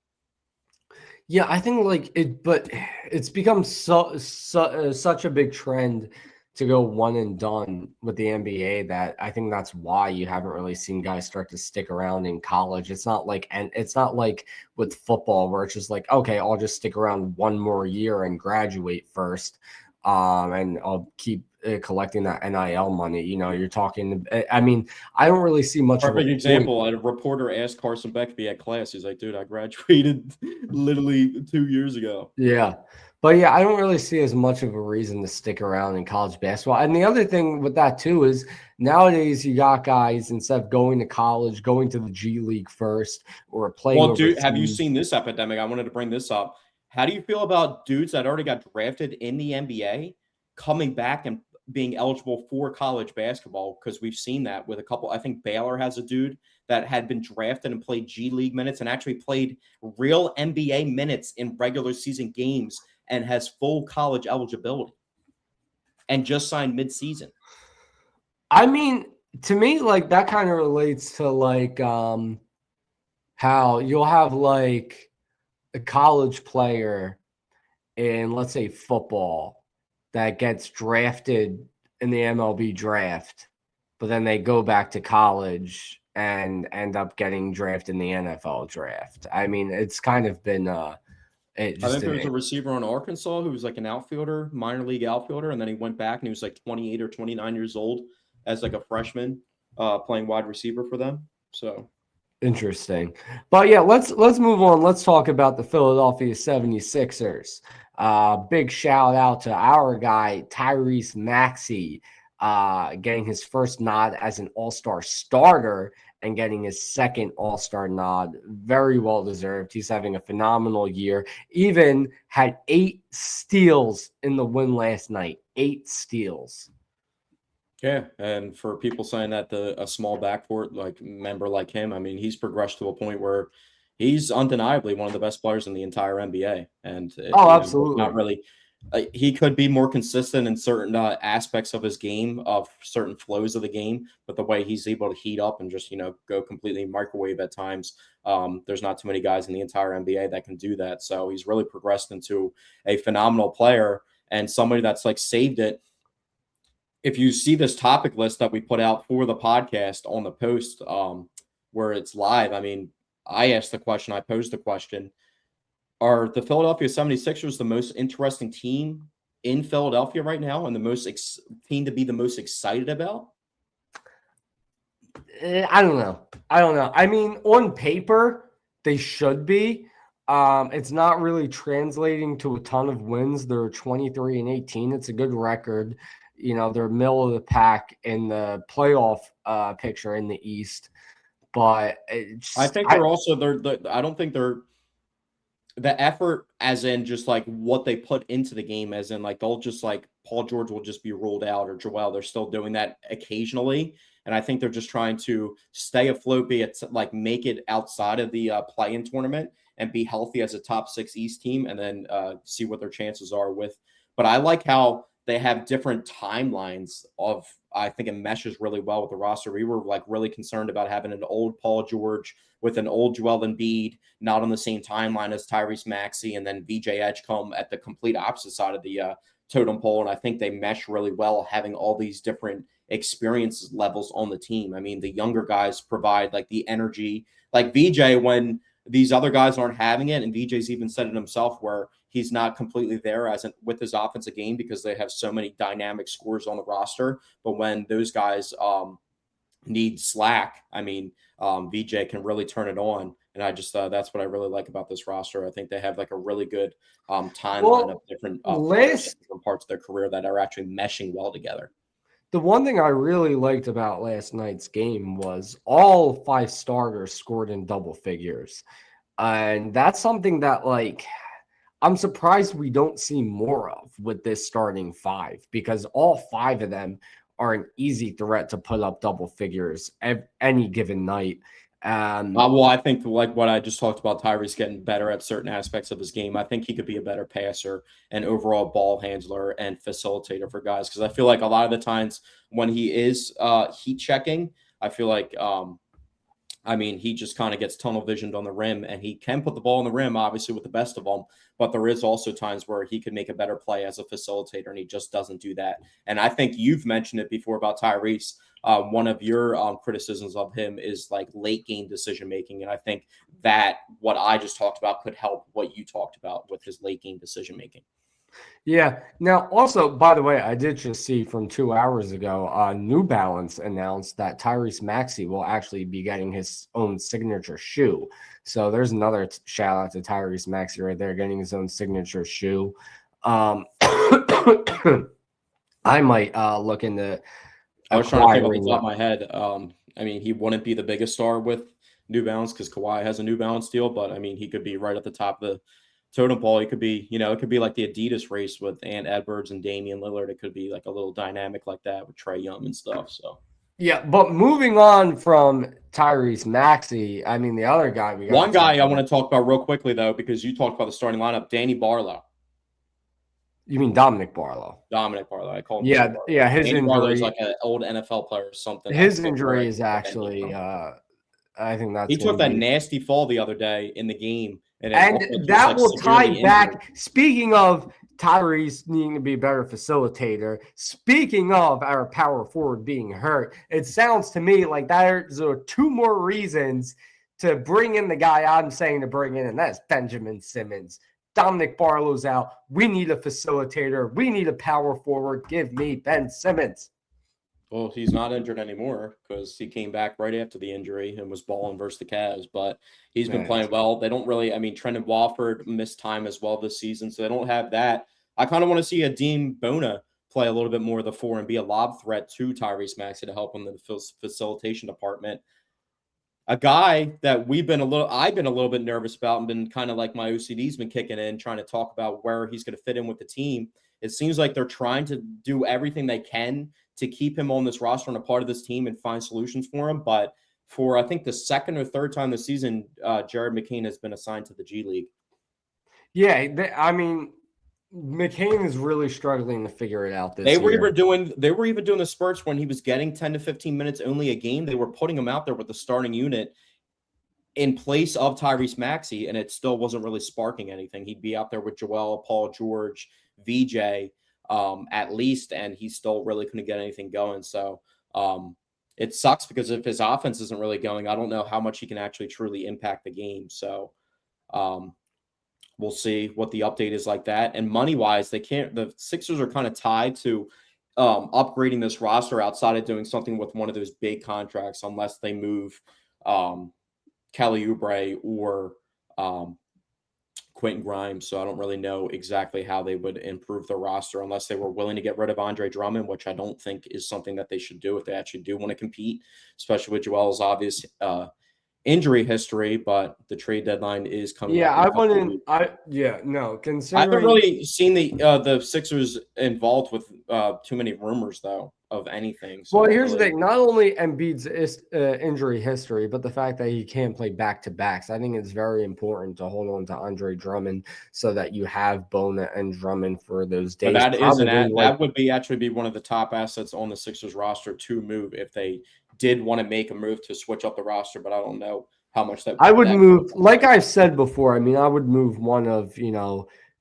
Yeah, I think but it's become such a big trend to go one and done with the NBA that I think that's why you haven't really seen guys start to stick around in college. It's not like with football where it's just okay, I'll just stick around 1 more year and graduate first, and I'll keep collecting that NIL money. You're talking. I mean, I don't really see much. Perfect example. A reporter asked Carson Beckby at class. He's like, "Dude, I graduated literally 2 years ago." Yeah. But yeah, I don't really see as much of a reason to stick around in college basketball. And the other thing with that too is nowadays you got guys, instead of going to college, going to the G League first or playing. Well, dude, have you seen this epidemic? I wanted to bring this up. How do you feel about dudes that already got drafted in the NBA coming back and being eligible for college basketball? Because we've seen that with a couple. I think Baylor has a dude that had been drafted and played G League minutes and actually played real NBA minutes in regular season games and has full college eligibility and just signed mid-season. I mean, to me, that kind of relates to how you'll have a college player in, let's say, football that gets drafted in the MLB draft, but then they go back to college and end up getting drafted in the NFL draft. I mean, it's kind of been I think there was a receiver on Arkansas who was an outfielder, minor league outfielder, and then he went back and he was 28 or 29 years old as a freshman playing wide receiver for them. So interesting. But yeah, let's move on. Let's talk about the Philadelphia 76ers. Big shout out to our guy Tyrese Maxey. getting his first nod as an all-star starter and getting his second all-star nod. Very well deserved. He's having a phenomenal year. Even had 8 steals in the win last night. 8 steals. Yeah, and for people saying that a small backcourt member like him, I mean, he's progressed to a point where he's undeniably one of the best players in the entire NBA. And Absolutely. not really. He could be more consistent in certain aspects of his game, of certain flows of the game, but the way he's able to heat up and just go completely microwave at times, there's not too many guys in the entire NBA that can do that. So he's really progressed into a phenomenal player and somebody that's saved it. If you see this topic list that we put out for the podcast on the post where it's live, I mean, I posed the question, are the Philadelphia 76ers the most interesting team in Philadelphia right now and the most team to be the most excited about? I don't know. I mean, on paper, they should be. It's not really translating to a ton of wins. They're 23-18. It's a good record. They're middle of the pack in the playoff picture in the East. But I think they're also I don't think they're the effort as in just what they put into the game, as in they'll just Paul George will just be ruled out, or Joel. They're still doing that occasionally. And I think they're just trying to stay afloat, be it make it outside of the play-in tournament and be healthy as a top 6 East team, and then see what their chances are with. But I like how they have different timelines of, I think it meshes really well with the roster. We were really concerned about having an old Paul George with an old Joel Embiid, not on the same timeline as Tyrese Maxey, and then VJ Edgecombe at the complete opposite side of the totem pole. And I think they mesh really well, having all these different experience levels on the team. I mean, the younger guys provide the energy, VJ, when these other guys aren't having it. And VJ's even said it himself, where he's not completely there with his offensive game because they have so many dynamic scorers on the roster. But when those guys need slack, I mean, VJ can really turn it on. And I just that's what I really like about this roster. I think they have a really good timeline of different parts of their career that are actually meshing well together. The one thing I really liked about last night's game was all 5 starters scored in double figures. And that's something that I'm surprised we don't see more of with this starting 5, because all 5 of them are an easy threat to put up double figures any given night. Well, I think what I just talked about, Tyrese getting better at certain aspects of his game. I think he could be a better passer and overall ball handler and facilitator for guys. Because I feel like a lot of the times when he is heat checking, I feel like he just kind of gets tunnel visioned on the rim, and he can put the ball on the rim, obviously, with the best of them. But there is also times where he could make a better play as a facilitator, and he just doesn't do that. And I think you've mentioned it before about Tyrese. One of your criticisms of him is late game decision making, and I think that what I just talked about could help what you talked about with his late game decision making. Yeah. Now, also, by the way, I did just see from 2 hours ago, New Balance announced that Tyrese Maxey will actually be getting his own signature shoe. So there's another shout out to Tyrese Maxey right there, getting his own signature shoe. I might look into. I was trying to think off the top of my head. I mean, he wouldn't be the biggest star with New Balance because Kawhi has a New Balance deal, but I mean, he could be right at the top of the totem pole. It could be, it could be like the Adidas race with Ant Edwards and Damian Lillard. It could be a little dynamic like that with Trae Young and stuff. So, yeah, but moving on from Tyrese Maxey, I mean, the other guy one guy I want to talk about real quickly though, because you talked about the starting lineup, Danny Barlow. You mean Dominic Barlow? Dominic Barlow. I call him. Yeah. His Danny injury Barlow's an old NFL player or something. His injury is actually, I think that's. He took that nasty fall the other day in the game, and that will tie back. Speaking of Tyrese needing to be a better facilitator, speaking of our power forward being hurt, it sounds to me like there's 2 more reasons to bring in the guy I'm saying to bring in, and that's Benjamin Simmons. Dominic Barlow's out. We need a facilitator. We need a power forward. Give me Ben Simmons. Well, he's not injured anymore because he came back right after the injury and was balling versus the Cavs. But he's been playing well. They don't really, Trendon Watford missed time as well this season, so they don't have that. I kind of want to see a Dean Bona play a little bit more of the 4 and be a lob threat to Tyrese Maxey to help him in the facilitation department. A guy that I've been a little bit nervous about and been kind of like my OCD's been kicking in, trying to talk about where he's going to fit in with the team. It seems like they're trying to do everything they can to keep him on this roster and a part of this team and find solutions for him. But for, I think, the second or third time this season, Jared McCain has been assigned to the G League. Yeah, McCain is really struggling to figure it out this year. They were even doing the spurts when he was getting 10 to 15 minutes only a game. They were putting him out there with the starting unit in place of Tyrese Maxey, and it still wasn't really sparking anything. He'd be out there with Joel, Paul George, VJ, at least, and he still really couldn't get anything going. So it sucks because if his offense isn't really going, I don't know how much he can actually truly impact the game. So we'll see what the update is like that. And money-wise, the Sixers are kind of tied to upgrading this roster outside of doing something with one of those big contracts, unless they move Kelly Oubre or Quentin Grimes. So I don't really know exactly how they would improve the roster unless they were willing to get rid of Andre Drummond, which I don't think is something that they should do if they actually do want to compete, especially with Joel's obvious injury history. But the trade deadline is coming. Yeah, up considering I haven't really seen the Sixers involved with too many rumors though of anything. So well, here's the thing: not only Embiid's injury history, but the fact that he can't play back-to-backs. I think it's very important to hold on to Andre Drummond so that you have Bona and Drummond for those days. But that would actually be one of the top assets on the Sixers roster to move if they did want to make a move to switch up the roster. But I don't know how much that I would move. Like I've said before, I mean, I would move one of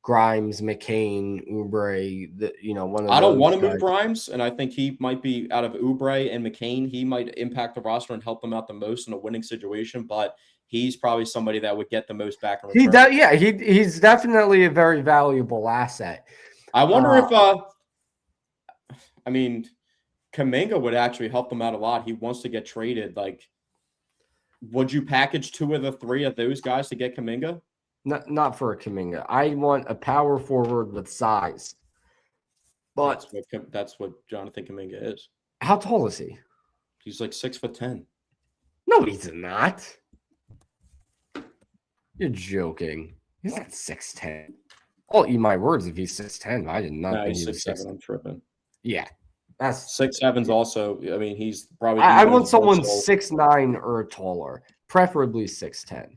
Grimes, McCain, Oubre, one of those. I don't want to move Grimes, and I think he might be out of Oubre and McCain. He might impact the roster and help them out the most in a winning situation, but he's probably somebody that would get the most back in return. He's definitely a very valuable asset. I wonder if Kuminga would actually help them out a lot. He wants to get traded. Like, would you package 2 of the 3 of those guys to get Kuminga? Not for a Kuminga. I want a power forward with size. But that's what Jonathan Kuminga is. How tall is he? He's like 6'10". No, he's not. You're joking. He's not 6'10". I'll eat my words if he's 6'10". I did not think he was 6'7". I'm tripping. Yeah. That's 6'7's also. I mean, he's probably. I want someone 6'9" or taller, preferably 6'10".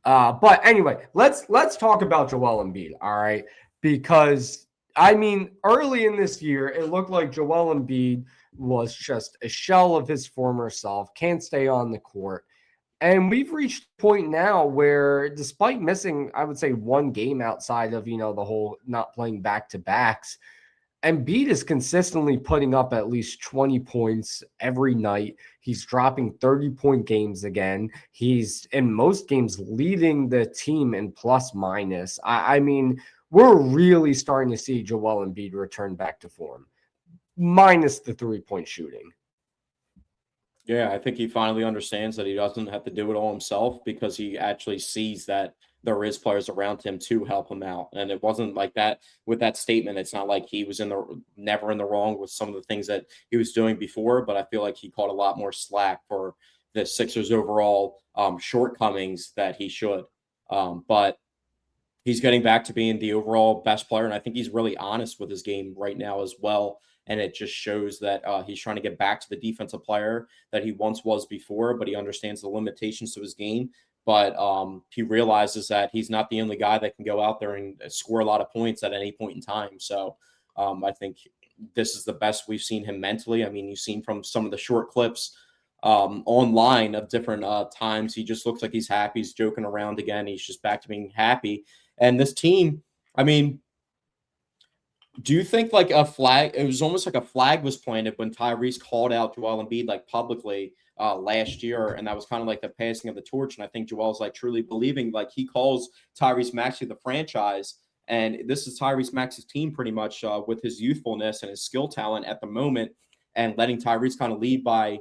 But anyway, let's talk about Joel Embiid, all right? Because early in this year, it looked like Joel Embiid was just a shell of his former self, can't stay on the court. And we've reached a point now where, despite missing, I would say, 1 game outside of, the whole not playing back-to-backs, Embiid is consistently putting up at least 20 points every night. He's dropping 30-point games again. He's, in most games, leading the team in plus-minus. We're really starting to see Joel Embiid return back to form, minus the 3-point shooting. Yeah, I think he finally understands that he doesn't have to do it all himself because he actually sees that there is players around him to help him out. And it wasn't like that with that statement. It's not like he was never in the wrong with some of the things that he was doing before, but I feel like he caught a lot more slack for the Sixers overall shortcomings that he should. But he's getting back to being the overall best player. And I think he's really honest with his game right now as well. And it just shows that he's trying to get back to the defensive player that he once was before, but he understands the limitations to his game. But he realizes that he's not the only guy that can go out there and score a lot of points at any point in time. So I think this is the best we've seen him mentally. I mean, you've seen from some of the short clips online of different times, he just looks like he's happy. He's joking around again. He's just back to being happy. And this team, do you think like a flag, it was almost like a flag was planted when Tyrese called out Joel Embiid like publicly last year, and that was kind of like the passing of the torch. And I think Joel's like truly believing, like he calls Tyrese Maxey the franchise, and this is Tyrese Maxey's team pretty much with his youthfulness and his skill talent at the moment, and letting Tyrese kind of lead by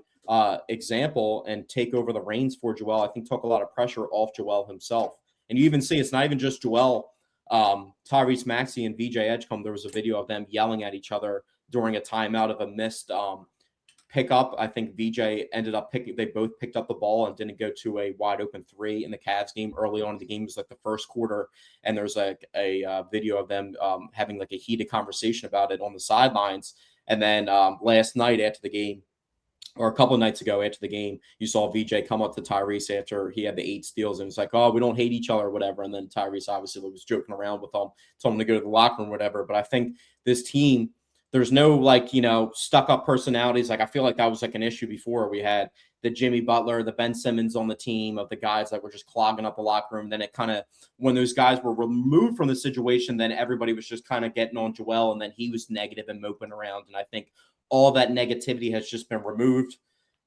example and take over the reins for Joel. I think took a lot of pressure off Joel himself. And you even see it's not even just Joel. Tyrese Maxey and VJ Edgecombe, there was a video of them yelling at each other during a timeout of a missed pickup. I think VJ ended up they both picked up the ball and didn't go to a wide open three in the Cavs game early on in the game. It was like the first quarter. And there's like a video of them having like a heated conversation about it on the sidelines. And then last night after the game, or a couple of nights ago after the game, you saw VJ come up to Tyrese after he had the 8 steals and was like, oh, we don't hate each other or whatever. And then Tyrese obviously was joking around with him, told him to go to the locker room or whatever. But I think this team, there's no like, stuck up personalities. Like I feel like that was like an issue before. We had the Jimmy Butler, the Ben Simmons on the team of the guys that were just clogging up the locker room. Then it kind of, when those guys were removed from the situation, then everybody was just kind of getting on Joel, and then he was negative and moping around. And I think all that negativity has just been removed.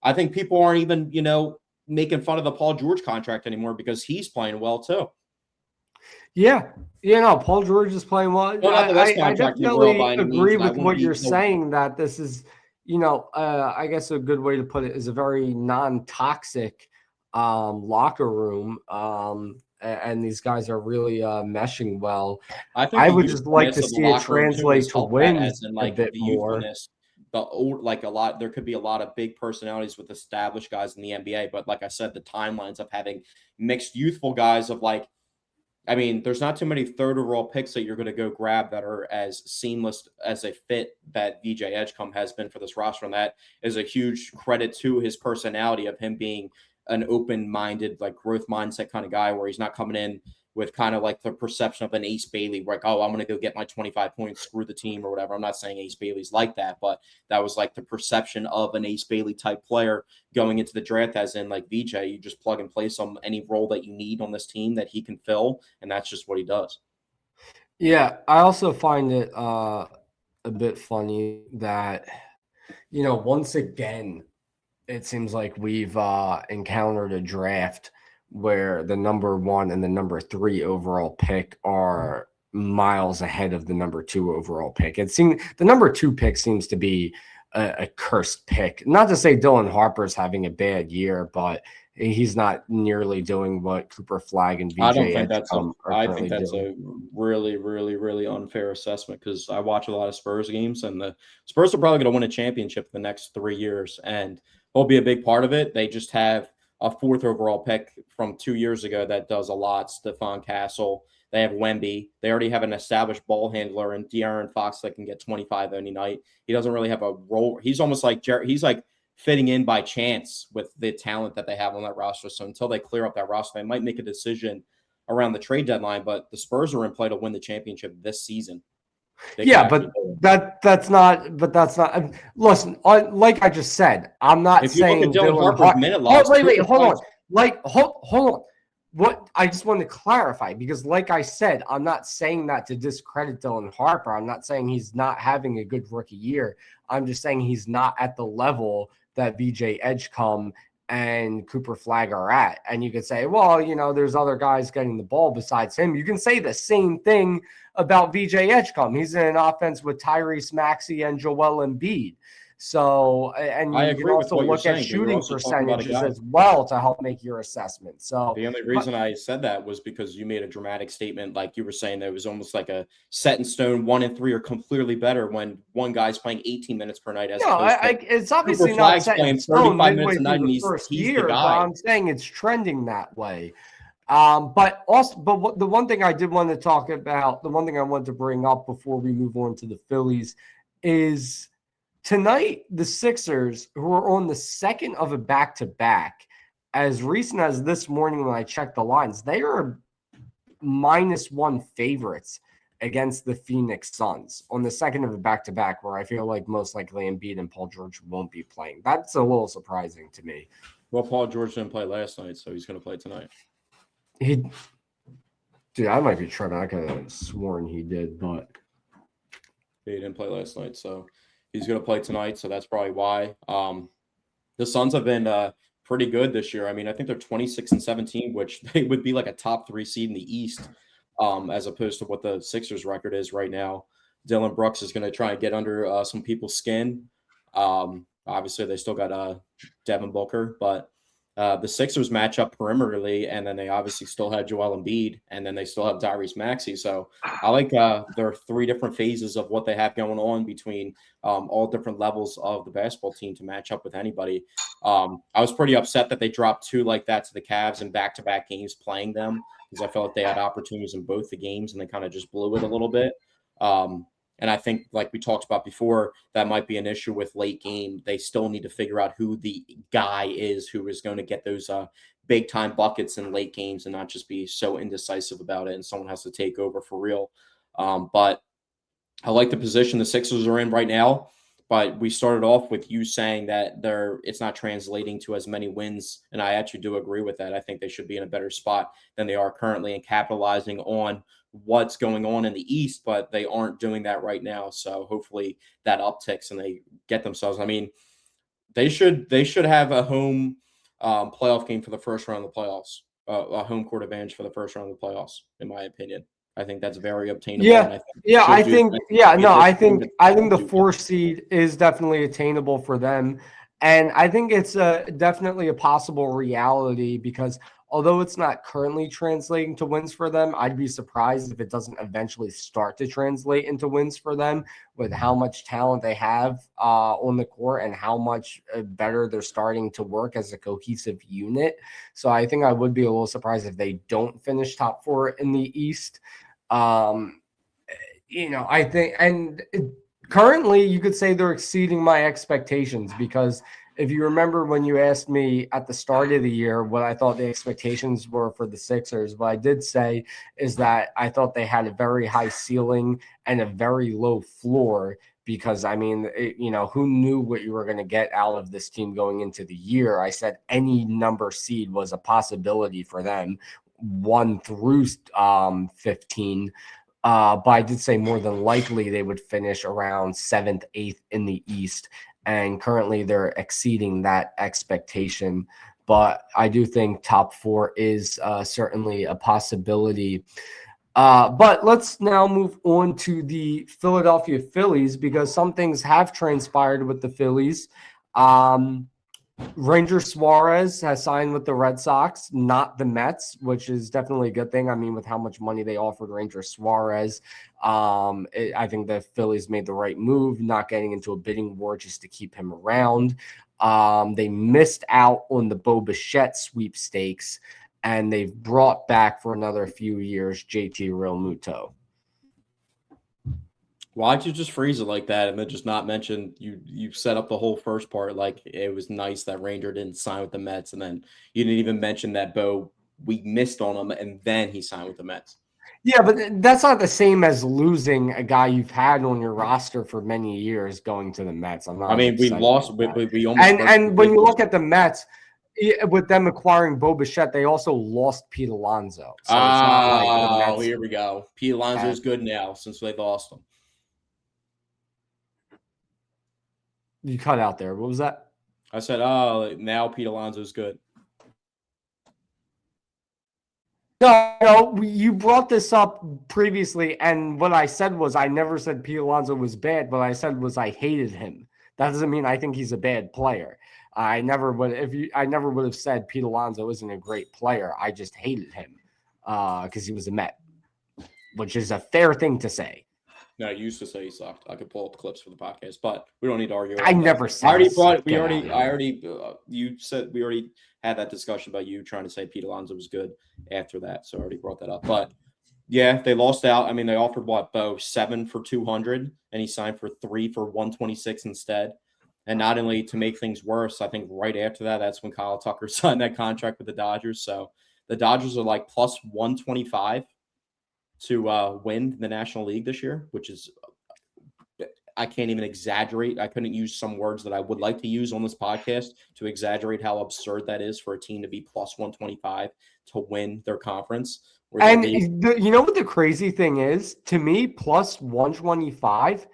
I think people aren't even, making fun of the Paul George contract anymore because he's playing well too. Yeah. Paul George is playing well. I definitely agree with what you're saying, that this is, I guess a good way to put it is a very non-toxic locker room. And these guys are really meshing well. I would just like to see it translate to wins a bit more. There could be a lot of big personalities with established guys in the NBA, but like I said, the timelines of having mixed youthful guys of there's not too many third overall picks that you're going to go grab that are as seamless as a fit that VJ Edgecombe has been for this roster. And that is a huge credit to his personality of him being an open-minded, growth mindset kind of guy, where he's not coming in with kind of like the perception of an Ace Bailey, where I'm going to go get my 25 points, screw the team or whatever. I'm not saying Ace Bailey's like that, but that was like the perception of an Ace Bailey type player going into the draft, as in like VJ, you just plug and play any role that you need on this team that he can fill. And that's just what he does. Yeah. I also find it a bit funny that, once again, it seems like we've encountered a draft where the number 1 and the number 3 overall pick are miles ahead of the number 2 overall pick. It seems the number 2 pick seems to be a cursed pick. Not to say Dylan Harper's having a bad year, but he's not nearly doing what Cooper Flagg and VJ I think that's a really, really, really unfair assessment, because I watch a lot of Spurs games, and the Spurs are probably going to win a championship in the next 3 years, and will be a big part of it. They just have a 4th overall pick from 2 years ago that does a lot. Stephon Castle. They have Wemby. They already have an established ball handler in De'Aaron Fox that can get 25 any night. He doesn't really have a role. He's almost like he's like fitting in by chance with the talent that they have on that roster. So until they clear up that roster, they might make a decision around the trade deadline. But the Spurs are in play to win the championship this season. That's not. Listen, like I just said, I'm not saying Dylan Harper's minute loss. Wait, hold on. Hold on. What I just want to clarify, because like I said, I'm not saying that to discredit Dylan Harper. I'm not saying he's not having a good rookie year. I'm just saying he's not at the level that VJ Edgecombe and Cooper Flagg are at. And you could say, well, there's other guys getting the ball besides him. You can say the same thing about VJ Edgecombe. He's in an offense with Tyrese Maxey and Joel Embiid. So, and you can also look at shooting percentages as well to help make your assessment. So the only reason I said that was because you made a dramatic statement, like you were saying that it was almost like a set in stone 1 and 3 are completely better when one guy's playing 18 minutes per night. It's obviously not set in stone 35 minutes a night, and he's the guy. I'm saying it's trending that way. But the one thing I did want to talk about, the one thing I wanted to bring up before we move on to the Phillies is tonight, the Sixers, who are on the second of a back-to-back, as recent as this morning when I checked the lines, they are -1 favorites against the Phoenix Suns on the second of a back-to-back, where I feel like most likely Embiid and Paul George won't be playing. That's a little surprising to me. Well, Paul George didn't play last night, so he's going to play tonight. Dude, I might be tripping. I could have sworn he did, but he didn't play last night, so he's going to play tonight. So that's probably why. The Suns have been pretty good this year. I mean, I think they're 26-17, which they would be like a top 3 seed in the East, as opposed to what the Sixers record is right now. Dylan Brooks is going to try and get under some people's skin. Obviously, they still got Devin Booker, but The Sixers match up perimeterly, and then they obviously still have Joel Embiid, and then they still have Tyrese Maxey. So I like there are 3 different phases of what they have going on between all different levels of the basketball team to match up with anybody. I was pretty upset that they dropped 2 like that to the Cavs in back-to-back games playing them, because I felt like they had opportunities in both the games and they kind of just blew it a little bit. And I think, like we talked about before, that might be an issue with late game. They still need to figure out who the guy is who is going to get those big time buckets in late games and not just be so indecisive about it. And someone has to take over for real. But I like the position the Sixers are in right now. But we started off with you saying that it's not translating to as many wins. And I actually do agree with that. I think they should be in a better spot than they are currently and capitalizing on what's going on in the East, but they aren't doing that right now. So hopefully that upticks and they get themselves. I mean, they should have a home playoff game for the first round of the playoffs, a home court advantage for the first round of the playoffs, in my opinion. I think that's very obtainable. Yeah, I think the 4 seed is definitely attainable for them, and I think it's definitely a possible reality because although it's not currently translating to wins for them, I'd be surprised if it doesn't eventually start to translate into wins for them with how much talent they have on the court and how much better they're starting to work as a cohesive unit. So I think I would be a little surprised if they don't finish top 4 in the East. I think, and currently you could say they're exceeding my expectations because if you remember when you asked me at the start of the year what I thought the expectations were for the Sixers, what I did say is that I thought they had a very high ceiling and a very low floor because, I mean, who knew what you were going to get out of this team going into the year? I said any number seed was a possibility for them, 1 through 15. But I did say more than likely they would finish around 7th, 8th in the East. And currently they're exceeding that expectation. But I do think top 4 is certainly a possibility. But let's now move on to the Philadelphia Phillies because some things have transpired with the Phillies. Ranger Suarez has signed with the Red Sox, not the Mets, which is definitely a good thing. I mean, with how much money they offered Ranger Suarez, I think the Phillies made the right move, not getting into a bidding war just to keep him around. They missed out on the Bo Bichette sweepstakes, and they've brought back for another few years JT Realmuto. Why'd you just freeze it like that and then just not mention you set up the whole first part like it was nice that Ranger didn't sign with the Mets, and then you didn't even mention that we missed on him and then he signed with the Mets. Yeah, but that's not the same as losing a guy you've had on your roster for many years going to the Mets. We lost. We almost and when you look at the Mets, with them acquiring Bo Bichette, they also lost Pete Alonso. So it's not like the Mets, here we go. Pete Alonso is good now since they lost him. You cut out there. What was that? I said, now Pete Alonso is good. No, you brought this up previously, and what I said was I never said Pete Alonso was bad. What I said was I hated him. That doesn't mean I think he's a bad player. I never would have said Pete Alonso isn't a great player. I just hated him because he was a Met, which is a fair thing to say. No, I used to say he sucked. I could pull up clips for the podcast, but we don't need to argue. I never said. You said we already had that discussion about you trying to say Pete Alonso was good after that, so I already brought that up. But yeah, they lost out. I mean, they offered Bo 7 for $200, and he signed for 3 for $126 instead. And not only to make things worse, I think right after that, that's when Kyle Tucker signed that contract with the Dodgers. So the Dodgers are like plus 125 to win the National League this year, which is, I can't even exaggerate. I couldn't use some words that I would like to use on this podcast to exaggerate how absurd that is for a team to be plus 125 to win their conference. And you know what the crazy thing is? To me, plus 125,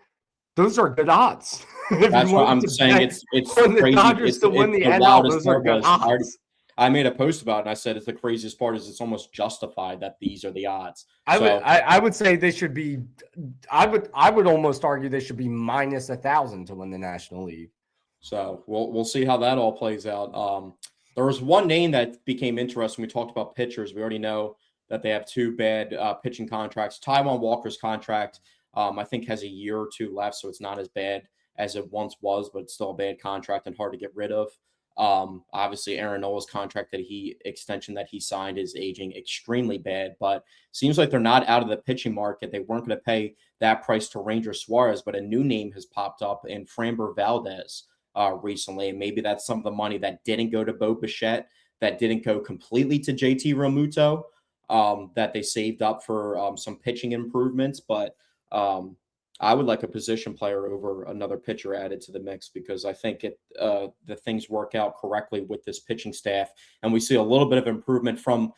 those are good odds. That's what I'm saying. It's crazy. The Dodgers to win the NL, those are good odds. I made a post about it, and I said it's the craziest part is it's almost justified that these are the odds. I would say they should be. I would almost argue they should be minus 1,000 to win the National League. So we'll see how that all plays out. There was one name that became interesting. We talked about pitchers. We already know that they have two bad pitching contracts. Taijuan Walker's contract, I think, has a year or two left, so it's not as bad as it once was, but it's still a bad contract and hard to get rid of. Obviously, Aaron Nola's contract extension that he signed is aging extremely bad, but seems like they're not out of the pitching market. They weren't going to pay that price to Ranger Suarez, but a new name has popped up in Framber Valdez recently, and maybe that's some of the money that didn't go to Bo Bichette, that didn't go completely to JT Realmuto, that they saved up for some pitching improvements, but I would like a position player over another pitcher added to the mix because I think the things work out correctly with this pitching staff. And we see a little bit of improvement from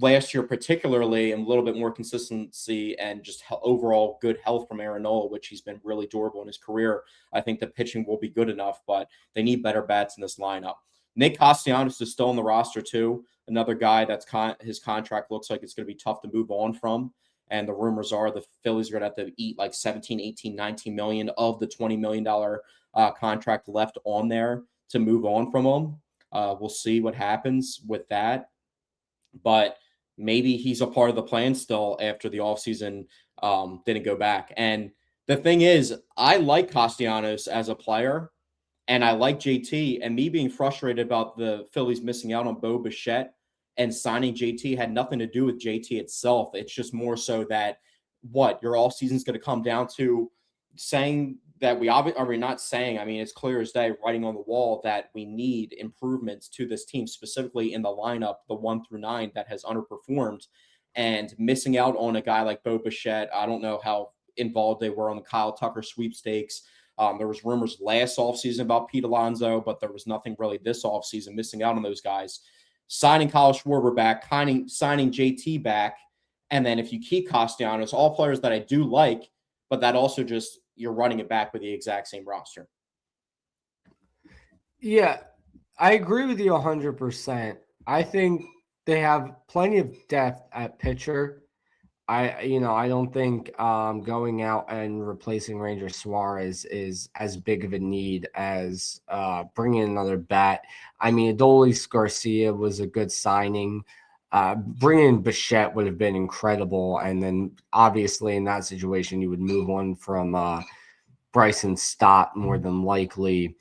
last year, particularly, and a little bit more consistency and just overall good health from Aaron Nola, which he's been really durable in his career. I think the pitching will be good enough, but they need better bats in this lineup. Nick Castellanos is still on the roster too. Another guy that's his contract looks like it's going to be tough to move on from. And the rumors are the Phillies are going to have to eat like 17, 18, 19 million of the $20 million contract left on there to move on from him. We'll see what happens with that. But maybe he's a part of the plan still after the offseason didn't go back. And the thing is, I like Castellanos as a player, and I like JT. And me being frustrated about the Phillies missing out on Bo Bichette and signing JT had nothing to do with JT itself. It's just more so that your offseason is going to come down to saying that we're not saying, I mean, it's clear as day, writing on the wall that we need improvements to this team, specifically in the lineup, the 1 through 9 that has underperformed, and missing out on a guy like Bo Bichette. I don't know how involved they were on the Kyle Tucker sweepstakes. There was rumors last offseason about Pete Alonso, but there was nothing really this offseason, missing out on those guys. Signing Kyle Schwarber back, signing JT back, and then if you keep Castellanos, all players that I do like, but that also just you're running it back with the exact same roster. Yeah, I agree with you 100%. I think they have plenty of depth at pitcher. I don't think going out and replacing Ranger Suarez is as big of a need as bringing another bat. I mean, Adolis Garcia was a good signing. Bringing Bichette would have been incredible. And then obviously in that situation, you would move on from Bryson Stott more than likely.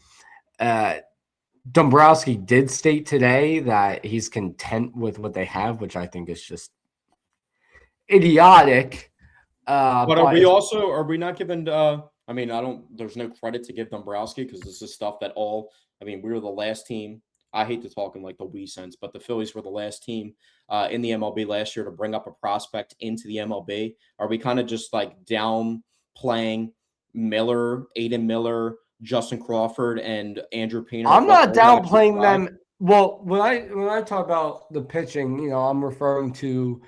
Dombrowski did state today that he's content with what they have, which I think is just idiotic. But are we not given there's no credit to give Dombrowski because this is stuff that we were the last team. I hate to talk in like the we sense, but the Phillies were the last team in the MLB last year to bring up a prospect into the MLB. Are we kind of just like downplaying Aiden Miller, Justin Crawford, and Andrew Painter? I'm not downplaying them. Well, when I talk about the pitching, I'm referring to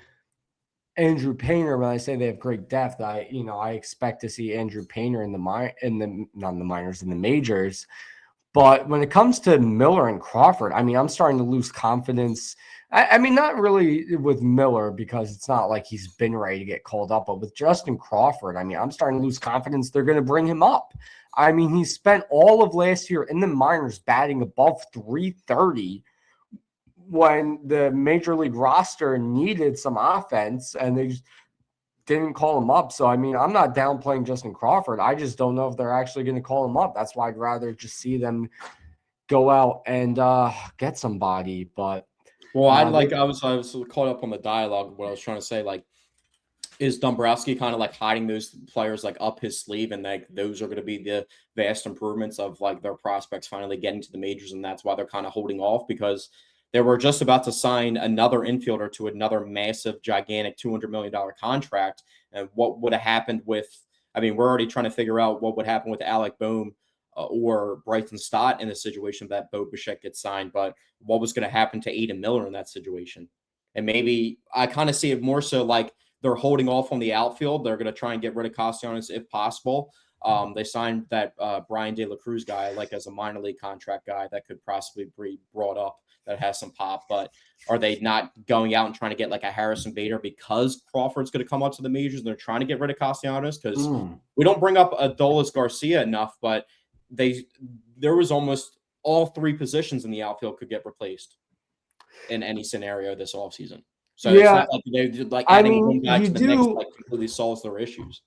Andrew Painter. When I say they have great depth, I expect to see Andrew Painter in the majors. But when it comes to Miller and Crawford, I'm starting to lose confidence. Not really with Miller because it's not like he's been ready to get called up, but with Justin Crawford, I'm starting to lose confidence they're going to bring him up. He spent all of last year in the minors batting above 330 when the major league roster needed some offense and they just didn't call him up. So, I'm not downplaying Justin Crawford. I just don't know if they're actually going to call him up. That's why I'd rather just see them go out and get somebody. But I was caught up on the dialogue. What I was trying to say, like, is Dombrowski kind of like hiding those players like up his sleeve, and like those are going to be the vast improvements of like their prospects finally getting to the majors, and that's why they're kind of holding off because they were just about to sign another infielder to another massive, gigantic $200 million contract. And what would have happened with, we're already trying to figure out what would happen with Alec Boehm or Bryson Stott in the situation that Bo Bichette gets signed, but what was going to happen to Aiden Miller in that situation? And maybe I kind of see it more so like they're holding off on the outfield. They're going to try and get rid of Castellanos if possible. They signed that Brian De La Cruz guy like as a minor league contract guy that could possibly be brought up that has some pop, but are they not going out and trying to get like a Harrison Bader because Crawford's going to come up to the majors and they're trying to get rid of Castellanos? Because we don't bring up Adolis Garcia enough, but there was almost all three positions in the outfield could get replaced in any scenario this offseason. So it's not like they like adding one guy to the mix like completely solves their issues.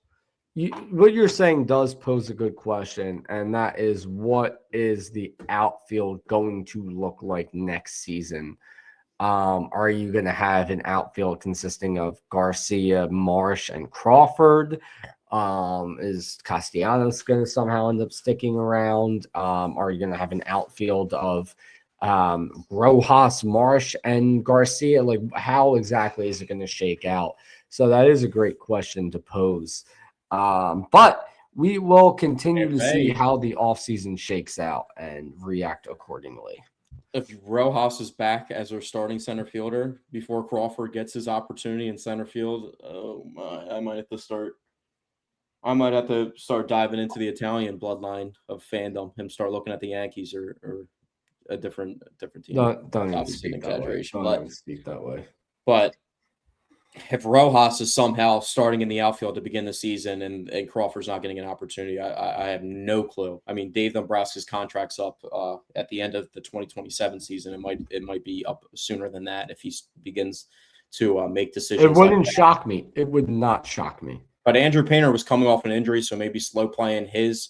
What you're saying does pose a good question, and that is, what is the outfield going to look like next season? Are you going to have an outfield consisting of Garcia, Marsh, and Crawford? Is Castellanos going to somehow end up sticking around? Are you going to have an outfield of Rojas, Marsh, and Garcia? Like, how exactly is it going to shake out? So that is a great question to pose. But we will continue to see how the offseason shakes out and react accordingly. If Rojas is back as our starting center fielder before Crawford gets his opportunity in center field, oh my, I might have to start diving into the Italian bloodline of fandom and start looking at the Yankees or a different team. Don't even speak that way. Don't even speak that way. But if Rojas is somehow starting in the outfield to begin the season and Crawford's not getting an opportunity, I have no clue. I mean, Dave Dombrowski's contract's up at the end of the 2027 season. It might be up sooner than that if he begins to make decisions. It wouldn't shock me. It would not shock me. But Andrew Painter was coming off an injury, so maybe slow playing his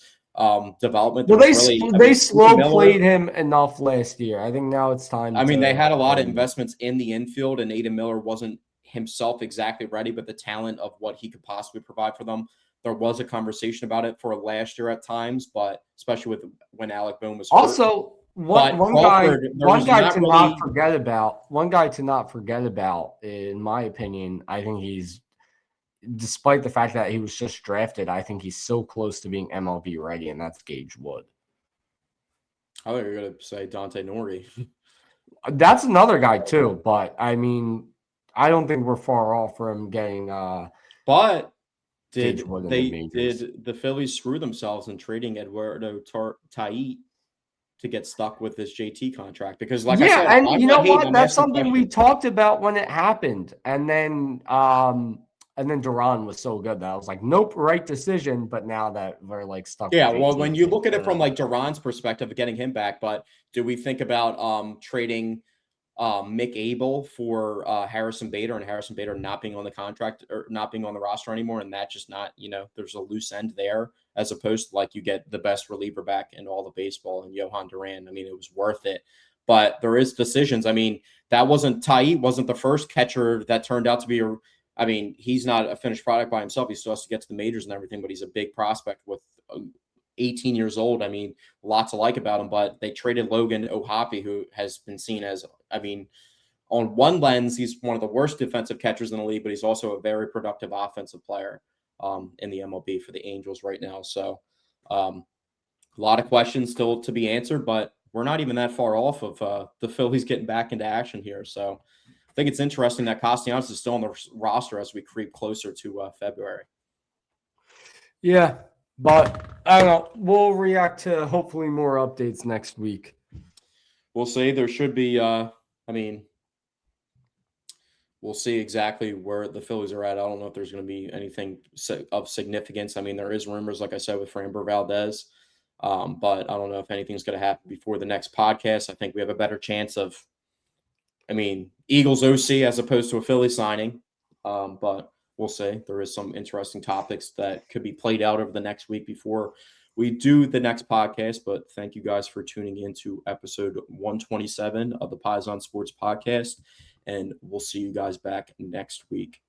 development. Well, they slow played him enough last year. I think now it's time. I mean, they had a lot of investments in the infield, and Aidan Miller wasn't himself exactly ready, but the talent of what he could possibly provide for them. There was a conversation about it for last year at times, but especially with when Alec Boone was also hurt. One guy to not forget about, in my opinion. I think he's, despite the fact that he was just drafted, I think he's so close to being MLB ready, and that's Gage Wood. I thought you were going to say Dante Nori. That's another guy too, but I mean, I don't think we're far off from getting. But did the Phillies screw themselves in trading Eduardo Tait to get stuck with this JT contract? Because, like I said, and you know what? That's something we talked about when it happened, and then Duran was so good that I was like, nope, right decision. But now that we're like stuck. Yeah, well, when you look at it from like Duran's perspective of getting him back, but do we think about trading Mick Abel for Harrison Bader, and Harrison Bader not being on the contract or not being on the roster anymore, and that just not, there's a loose end there, as opposed to like you get the best reliever back in all of baseball and Johan Duran. I mean, it was worth it. But there is decisions. I mean, Tait wasn't the first catcher that turned out to be he's not a finished product by himself. He still has to get to the majors and everything, but he's a big prospect with 18 years old. I mean, lots to like about him, but they traded Logan O'Hoppe, who has been seen as, on one lens, he's one of the worst defensive catchers in the league, but he's also a very productive offensive player in the MLB for the Angels right now. So a lot of questions still to be answered, but we're not even that far off of the Phillies getting back into action here. So I think it's interesting that Castellanos is still on the roster as we creep closer to February. Yeah. But I don't know. We'll react to hopefully more updates next week. We'll see. There should be, we'll see exactly where the Phillies are at. I don't know if there's going to be anything of significance. I mean, there is rumors, like I said, with Framber Valdez. But I don't know if anything's going to happen before the next podcast. I think we have a better chance of, Eagles OC as opposed to a Philly signing. But we'll see. There is some interesting topics that could be played out over the next week before we do the next podcast. But thank you guys for tuning in to episode 127 of the Paisan Sports podcast. And we'll see you guys back next week.